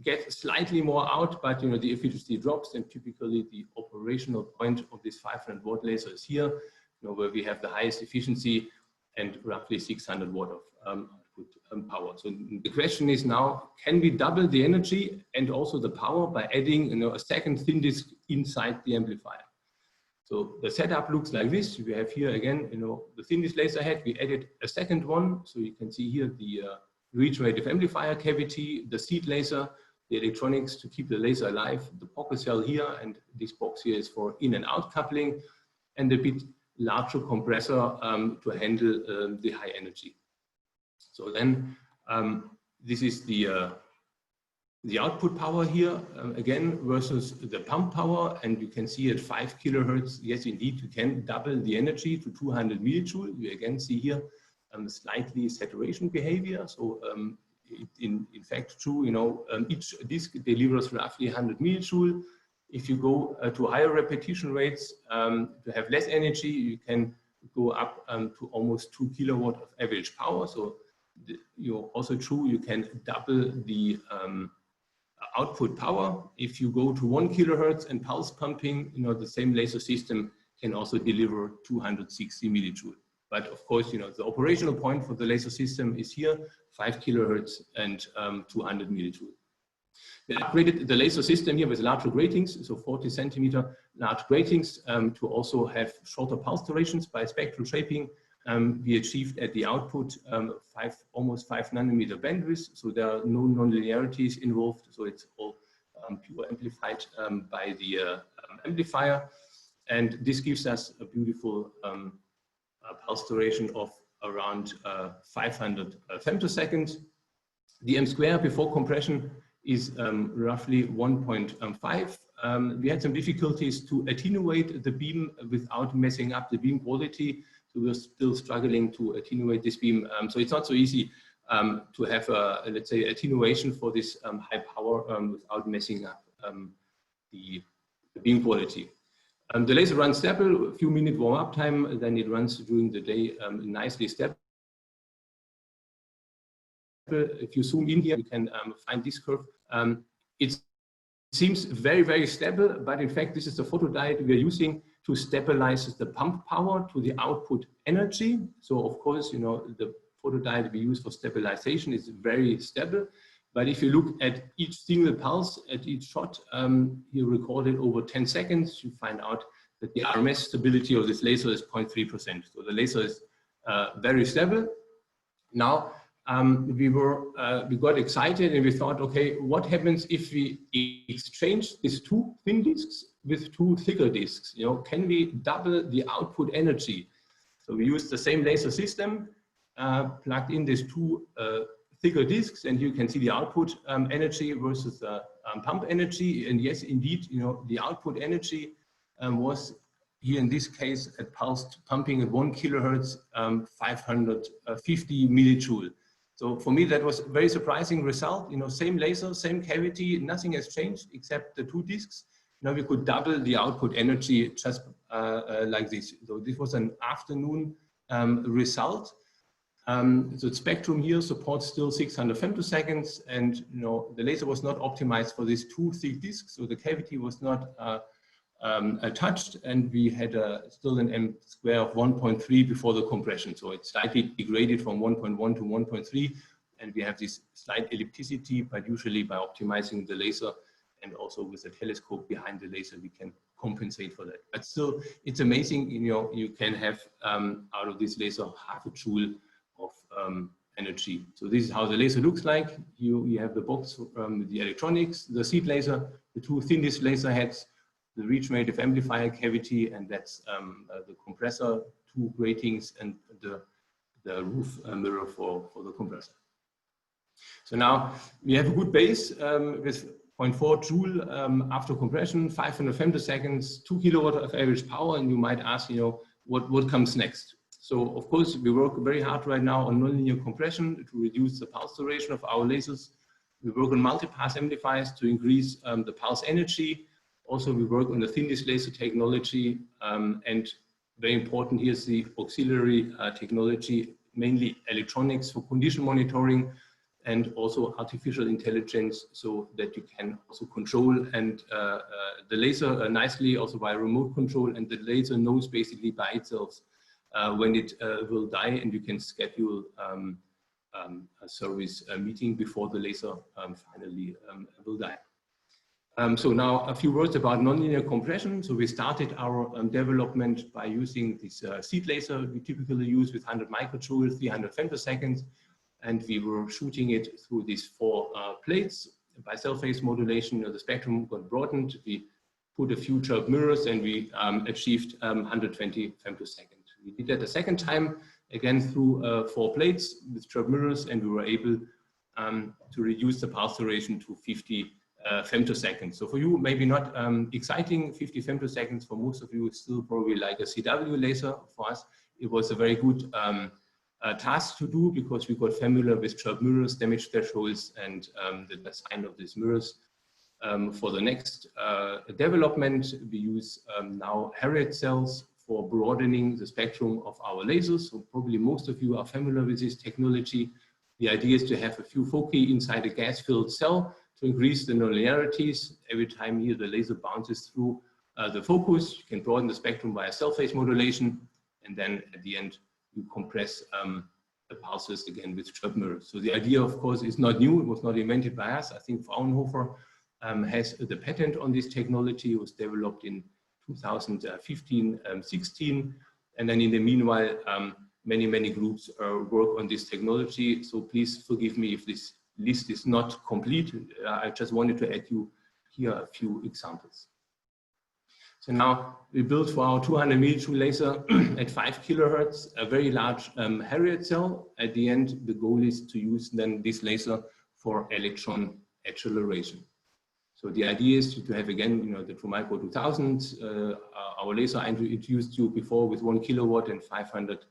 get slightly more out, but the efficiency drops, and typically the operational point of this 500 watt laser is here, where we have the highest efficiency and roughly 600 watt of power. So the question is now, can we double the energy and also the power by adding a second thin disk inside the amplifier? So the setup looks like this. We have here again, the thin disk laser head. We added a second one. So you can see here the regenerative amplifier cavity, the seed laser, the electronics to keep the laser alive, the pocket cell here, and this box here is for in and out coupling, and a bit larger compressor to handle the high energy. So then this is the output power here again versus the pump power, and you can see at 5 kilohertz, yes, indeed, you can double the energy to 200 millijoule. You again see here slightly saturation behavior. So in fact, true, each disk delivers roughly 100 millijoule. If you go to higher repetition rates to have less energy, you can go up to almost 2 kilowatt of average power. So you're also true, you can double the output power. If you go to 1 kilohertz and pulse pumping, the same laser system can also deliver 260 millijoule. But of course, the operational point for the laser system is here, 5 kilohertz and 200 millijoule. We upgraded the laser system here with larger gratings, so 40 centimeter large gratings to also have shorter pulse durations by spectral shaping. We achieved at the output almost 5 nanometer bandwidth, so there are no nonlinearities involved, so it's all pure amplified by the amplifier, and this gives us a beautiful pulse duration of around 500 femtosecond. The m square before compression is roughly 1.5. We had some difficulties to attenuate the beam without messing up the beam quality. So we're still struggling to attenuate this beam. So it's not so easy to have a, let's say, attenuation for this high power without messing up the beam quality. The laser runs stable, a few minute warm-up time, then it runs during the day nicely stable. If you zoom in here, you can find this curve. It seems very, very stable, but in fact, this is the photodiode we are using to stabilize the pump power to the output energy. So of course, the photodiode we use for stabilization is very stable. But if you look at each single pulse, at each shot, you record it over 10 seconds, you find out that the RMS stability of this laser is 0.3%. So the laser is very stable. Now, we got excited and we thought, okay, what happens if we exchange these two thin disks with two thicker disks? Can we double the output energy? So we used the same laser system, plugged in these two thicker disks, and you can see the output energy versus the pump energy. And yes, indeed, the output energy was here in this case at pulsed pumping at 1 kilohertz, 550 millijoule. So for me, that was a very surprising result. Same laser, same cavity, nothing has changed except the two disks. Now we could double the output energy just like this. So this was an afternoon result. The spectrum here supports still 600 femtoseconds, and the laser was not optimized for these two thick disks, so the cavity was not touched, and we had still an M square of 1.3 before the compression, so it slightly degraded from 1.1 to 1.3, and we have this slight ellipticity, but usually by optimizing the laser and also with a telescope behind the laser, we can compensate for that. But still, it's amazing, you can have out of this laser half a joule of energy. So this is how the laser looks like. You have the box with the electronics, the seed laser, the two thin disk laser heads, the regenerative amplifier cavity, and that's the compressor, two gratings, and the roof mirror for the compressor. So now we have a good base with 0.4 joule after compression, 500 femtoseconds, 2 kilowatt of average power, and you might ask, what comes next? So of course, we work very hard right now on nonlinear compression to reduce the pulse duration of our lasers. We work on multipass amplifiers to increase the pulse energy. Also, we work on the thin disk laser technology, and very important here is the auxiliary technology, mainly electronics for condition monitoring, and also artificial intelligence, so that you can also control and the laser nicely also by remote control, and the laser knows basically by itself when it will die, and you can schedule a service meeting before the laser finally will die. So now a few words about nonlinear compression. So we started our development by using this seed laser we typically use with 100 microjoule, 300 femtoseconds, and we were shooting it through these 4 plates. By cell phase modulation, the spectrum got broadened. We put a few chirp mirrors, and we achieved 120 femtoseconds. We did that a second time, again through 4 plates with chirp mirrors, and we were able to reduce the pulse duration to 50 femtoseconds. So for you, maybe not exciting, 50 femtoseconds. For most of you, it's still probably like a CW laser. For us, it was a very good task to do, because we got familiar with chirp mirrors, damage thresholds, and the design of these mirrors. For the next development, we use now Harriet cells for broadening the spectrum of our lasers. So probably most of you are familiar with this technology. The idea is to have a few foci inside a gas-filled cell to increase the nonlinearities. Every time here the laser bounces through the focus, you can broaden the spectrum via cell phase modulation, and then at the end you compress the pulses again with chirp mirrors. So the idea, of course, is not new. It was not invented by us. I think Fraunhofer has the patent on this technology. It was developed in 2015-16, and then in the meanwhile, many groups work on this technology. So please forgive me if this list is not complete. I just wanted to add you here a few examples. So now we built for our 200 millijoule laser at 5 kilohertz, a very large Harriet cell. At the end, the goal is to use then this laser for electron acceleration. So the idea is to have, again, the Trumicro 2000, our laser I introduced you before with 1 kilowatt and 500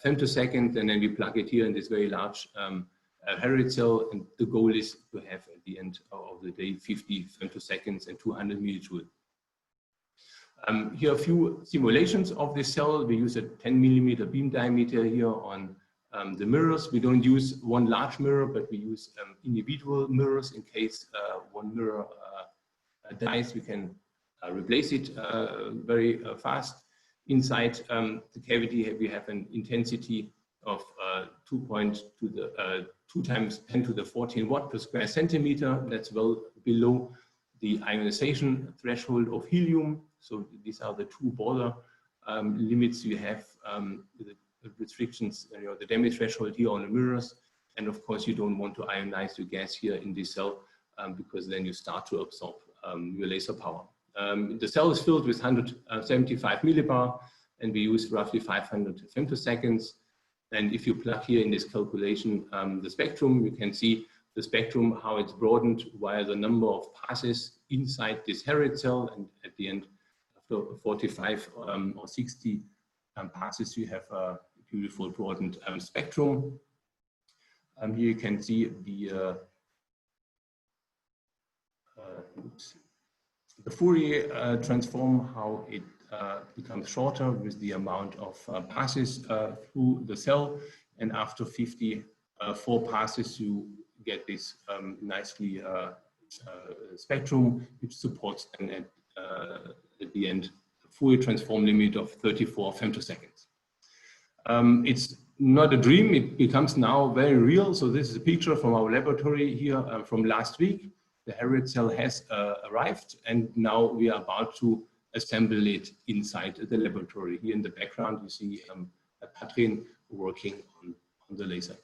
femtoseconds, and then we plug it here in this very large Harriet cell, and the goal is to have at the end of the day 50 femtoseconds and 200 millijoule. Here are a few simulations of this cell. We use a 10 millimeter beam diameter here on the mirrors. We don't use one large mirror, but we use individual mirrors in case one mirror dies. We can replace it very fast. Inside the cavity, we have an intensity of 2 times 10 to the 14 watt per square centimeter. That's well below the ionization threshold of helium. So these are the 2 border limits you have, the restrictions, the damage threshold here on the mirrors. And of course, you don't want to ionize your gas here in this cell because then you start to absorb your laser power. The cell is filled with 175 millibar, and we use roughly 500 femtoseconds. And if you plug here in this calculation the spectrum, you can see the spectrum, how it's broadened via the number of passes inside this Harriet cell. And at the end, after 45 or 60 passes, you have a beautiful broadened spectrum. Here you can see the Fourier transform, how it becomes shorter with the amount of passes through the cell. and after 54 passes, you get this nicely spectrum, which supports then at the end a Fourier transform limit of 34 femtoseconds. It's not a dream, it becomes now very real. So this is a picture from our laboratory here from last week. The Harriet cell has arrived, and now we are about to assemble it inside the laboratory. Here in the background, you see Patrin working on the laser.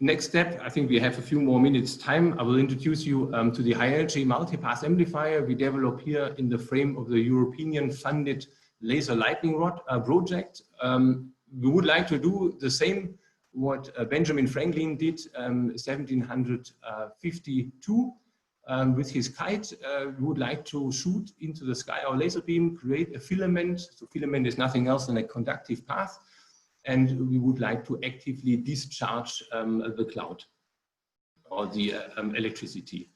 Next step, I think we have a few more minutes time. I will introduce you to the high energy multipass amplifier we develop here in the frame of the European funded laser lightning rod project. We would like to do the same what Benjamin Franklin did 1752 with his kite. We would like to shoot into the sky our laser beam, create a filament. So filament is nothing else than a conductive path. And we would like to actively discharge the cloud or the electricity.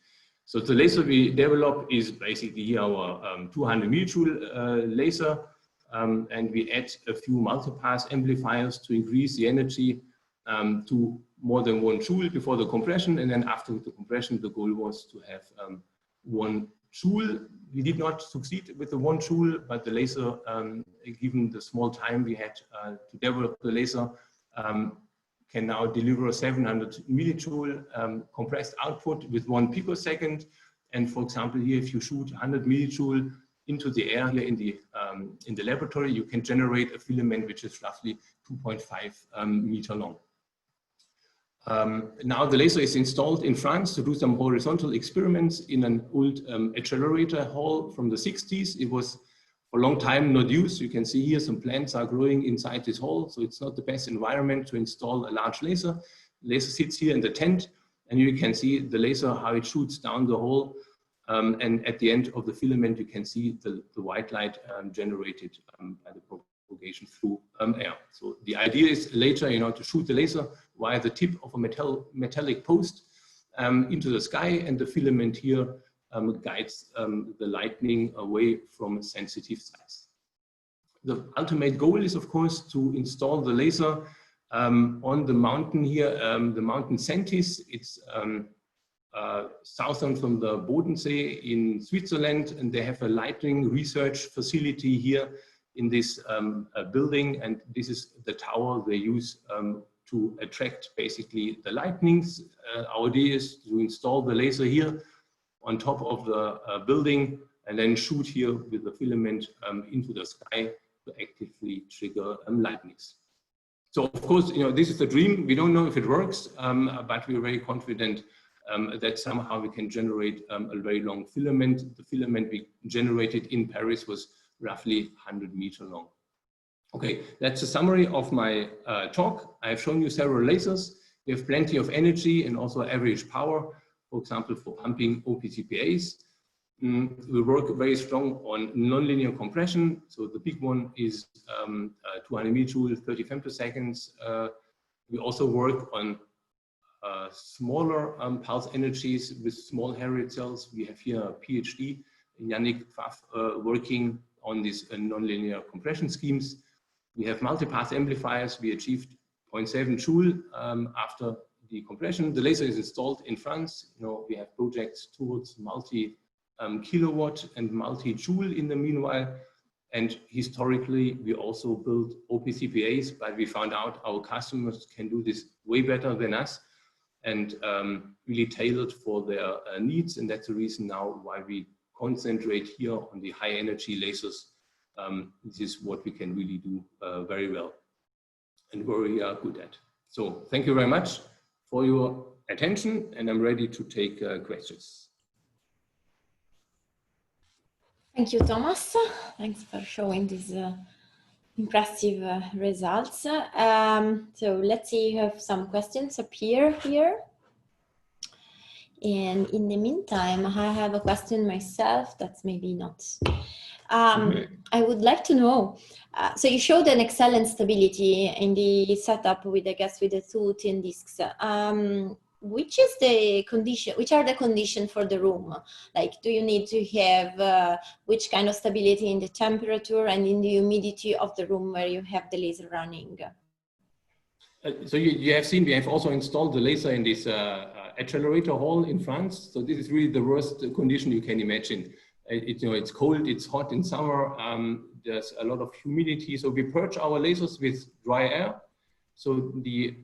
So the laser we develop is basically our 200 millijoule laser, and we add a few multipass amplifiers to increase the energy to more than 1 joule before the compression, and then after the compression, the goal was to have 1 joule. We did not succeed with the 1 joule, but the laser, given the small time we had to develop the laser, can now deliver 700 millijoule compressed output with 1 picosecond. And for example, here, if you shoot 100 millijoule into the air here in the laboratory, you can generate a filament which is roughly 2.5 meter long. Now the laser is installed in France to do some horizontal experiments in an old accelerator hall from the 60s. It was for a long time not used. You can see here some plants are growing inside this hall, so it's not the best environment to install a large laser. The laser sits here in the tent, and you can see the laser, how it shoots down the hole. And at the end of the filament, you can see the white light generated by the propagation through air. So the idea is later, to shoot the laser via the tip of a metallic post into the sky, and the filament here guides the lightning away from sensitive sites. The ultimate goal is, of course, to install the laser on the mountain here, the mountain Sentis. It's southern from the Bodensee in Switzerland, and they have a lightning research facility here in this building, and this is the tower they use to attract basically the lightnings. Our idea is to install the laser here on top of the building and then shoot here with the filament into the sky to actively trigger lightnings. So of course, this is the dream. We don't know if it works, but we're very confident that somehow we can generate a very long filament. The filament we generated in Paris was roughly 100 meters long. Okay, that's a summary of my talk. I have shown you several lasers. We have plenty of energy and also average power, for example, for pumping OPCPAs. We work very strong on nonlinear compression. So the big one is 200 millijoule, 30 femtoseconds. We also work on smaller pulse energies with small Harriet cells. We have here a PhD, Yannick Pfaff, working on these nonlinear compression schemes. We have multipass amplifiers. We achieved 0.7 joule after the compression. The laser is installed in France. We have projects towards multi-kilowatt and multi-joule in the meanwhile. And historically, we also built OPCPAs, but we found out our customers can do this way better than us and really tailored for their needs. And that's the reason now why we concentrate here on the high energy lasers. This is what we can really do very well and where we are good at. So thank you very much for your attention, and I'm ready to take questions. Thank you, Thomas. Thanks for showing these impressive results. So let's see, you have some questions appear here. And in the meantime, I have a question myself that's maybe not. I would like to know, so you showed an excellent stability in the setup with, I guess, with the 2 tin discs. Which are the conditions for the room? Like, do you need to have which kind of stability in the temperature and in the humidity of the room where you have the laser running? So you have seen we have also installed the laser in this accelerator hall in France. So this is really the worst condition you can imagine. It's cold, it's hot in summer. There's a lot of humidity. So we purge our lasers with dry air. So the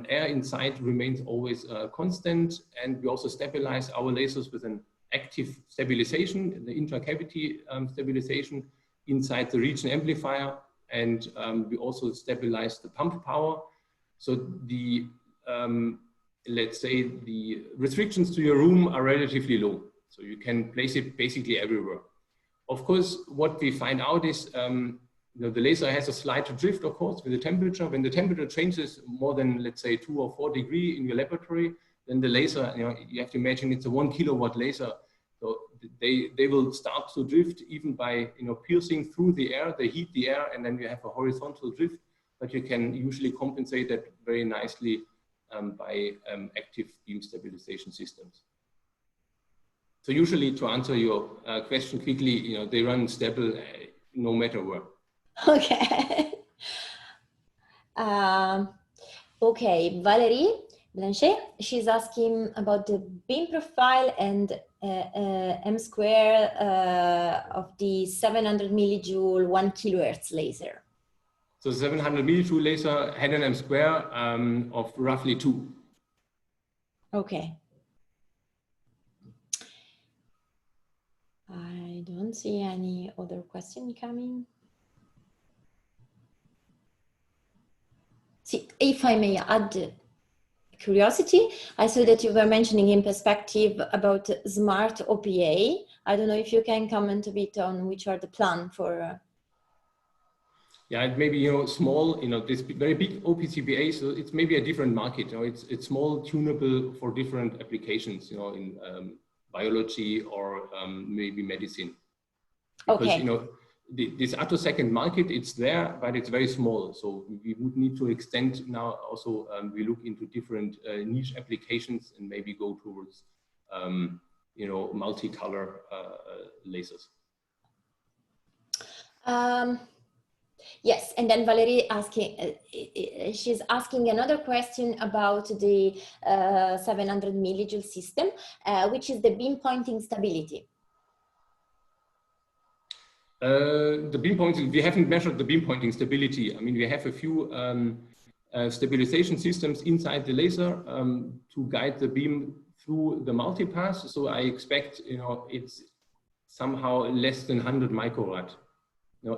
air inside remains always constant, and we also stabilize our lasers with an active stabilization, the intracavity stabilization inside the region amplifier, and we also stabilize the pump power. So the let's say the restrictions to your room are relatively low, so you can place it basically everywhere. Of course, what we find out is the laser has a slight drift, of course, with the temperature. When the temperature changes more than, let's say, 2 or 4 degrees in your laboratory, then the laser, you have to imagine it's a 1 kilowatt laser. So they will start to drift even by, piercing through the air. They heat the air, and then you have a horizontal drift. But you can usually compensate that very nicely by active beam stabilization systems. So usually, to answer your question quickly, they run stable no matter where. Okay. Okay, Valerie Blanchet, she's asking about the beam profile and m square of the 700 millijoule 1 kilohertz laser. So 700 millijoule laser had an m square of roughly 2. Okay. I don't see any other question coming. See, if I may add curiosity, I saw that you were mentioning in perspective about smart OPA. I don't know if you can comment a bit on which are the plan for. Yeah, it may be small, this very big OPCPA, so it's maybe a different market. It's small, tunable for different applications, in biology or maybe medicine. Because, Okay. This attosecond market, it's there, but it's very small. So we would need to extend now. Also, we look into different niche applications and maybe go towards, multicolor lasers. Yes, and then Valerie asking, she's asking another question about the 700 millijoule system, which is the beam pointing stability. The beam pointing, we haven't measured the beam pointing stability. I mean, we have a few stabilization systems inside the laser to guide the beam through the multipass. So I expect, it's somehow less than 100 microrad.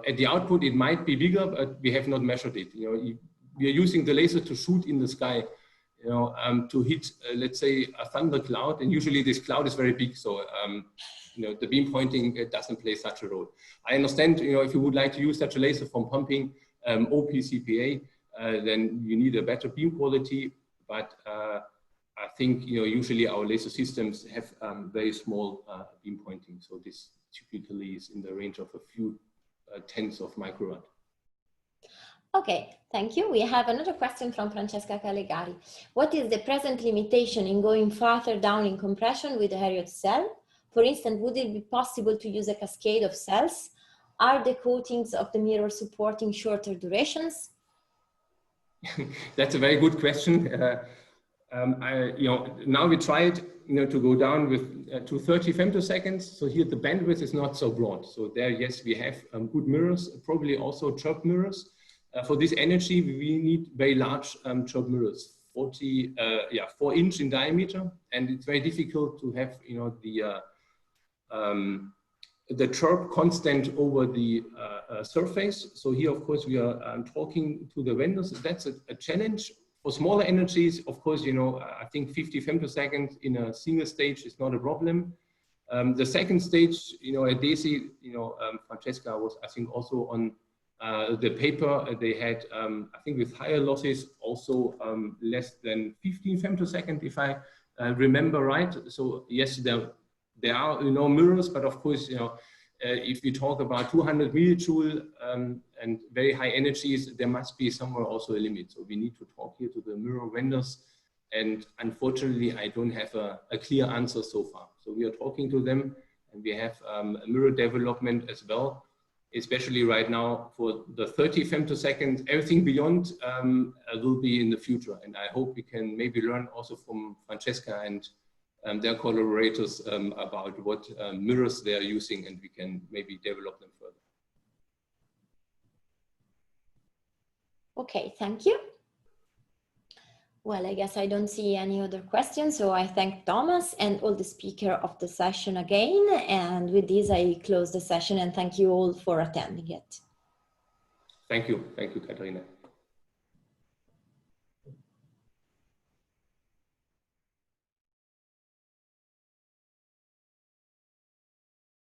At the output, it might be bigger, but we have not measured it. We are using the laser to shoot in the sky, to hit, let's say, a thunder cloud. And usually this cloud is very big. So, the beam pointing doesn't play such a role. I understand, if you would like to use such a laser for pumping OPCPA, then you need a better beam quality. But I think, usually our laser systems have very small beam pointing. So this typically is in the range of a few tenths of microrad. Okay, thank you. We have another question from Francesca Calegari. What is the present limitation in going farther down in compression with the Harriot cell? For instance, would it be possible to use a cascade of cells? Are the coatings of the mirror supporting shorter durations? That's a very good question. Now we tried, to go down with to 30 femtoseconds. So here the bandwidth is not so broad. So there, yes, we have good mirrors, probably also chirp mirrors. For this energy, we need very large chirp mirrors, 4-inch in diameter, and it's very difficult to have, the chirp constant over the surface. So here, of course, we are talking to the vendors. That's a challenge. For smaller energies, of course, I think 50 femtoseconds in a single stage is not a problem. The second stage, at DESI, Francesca was, I think, also on the paper. They had, I think, with higher losses, also less than 15 femtoseconds, if I remember right. So yes, there are, mirrors, but of course, if we talk about 200 millijoule and very high energies, there must be somewhere also a limit. So we need to talk here to the mirror vendors. And unfortunately, I don't have a clear answer so far. So we are talking to them, and we have a mirror development as well. especially right now for the 30 femtosecond. Everything beyond will be in the future. And I hope we can maybe learn also from Francesca and their collaborators about what mirrors they are using, and we can maybe develop them further. Okay, thank you. Well, I guess I don't see any other questions, so I thank Thomas and all the speakers of the session again. And with this, I close the session and thank you all for attending it. Thank you, Katharina.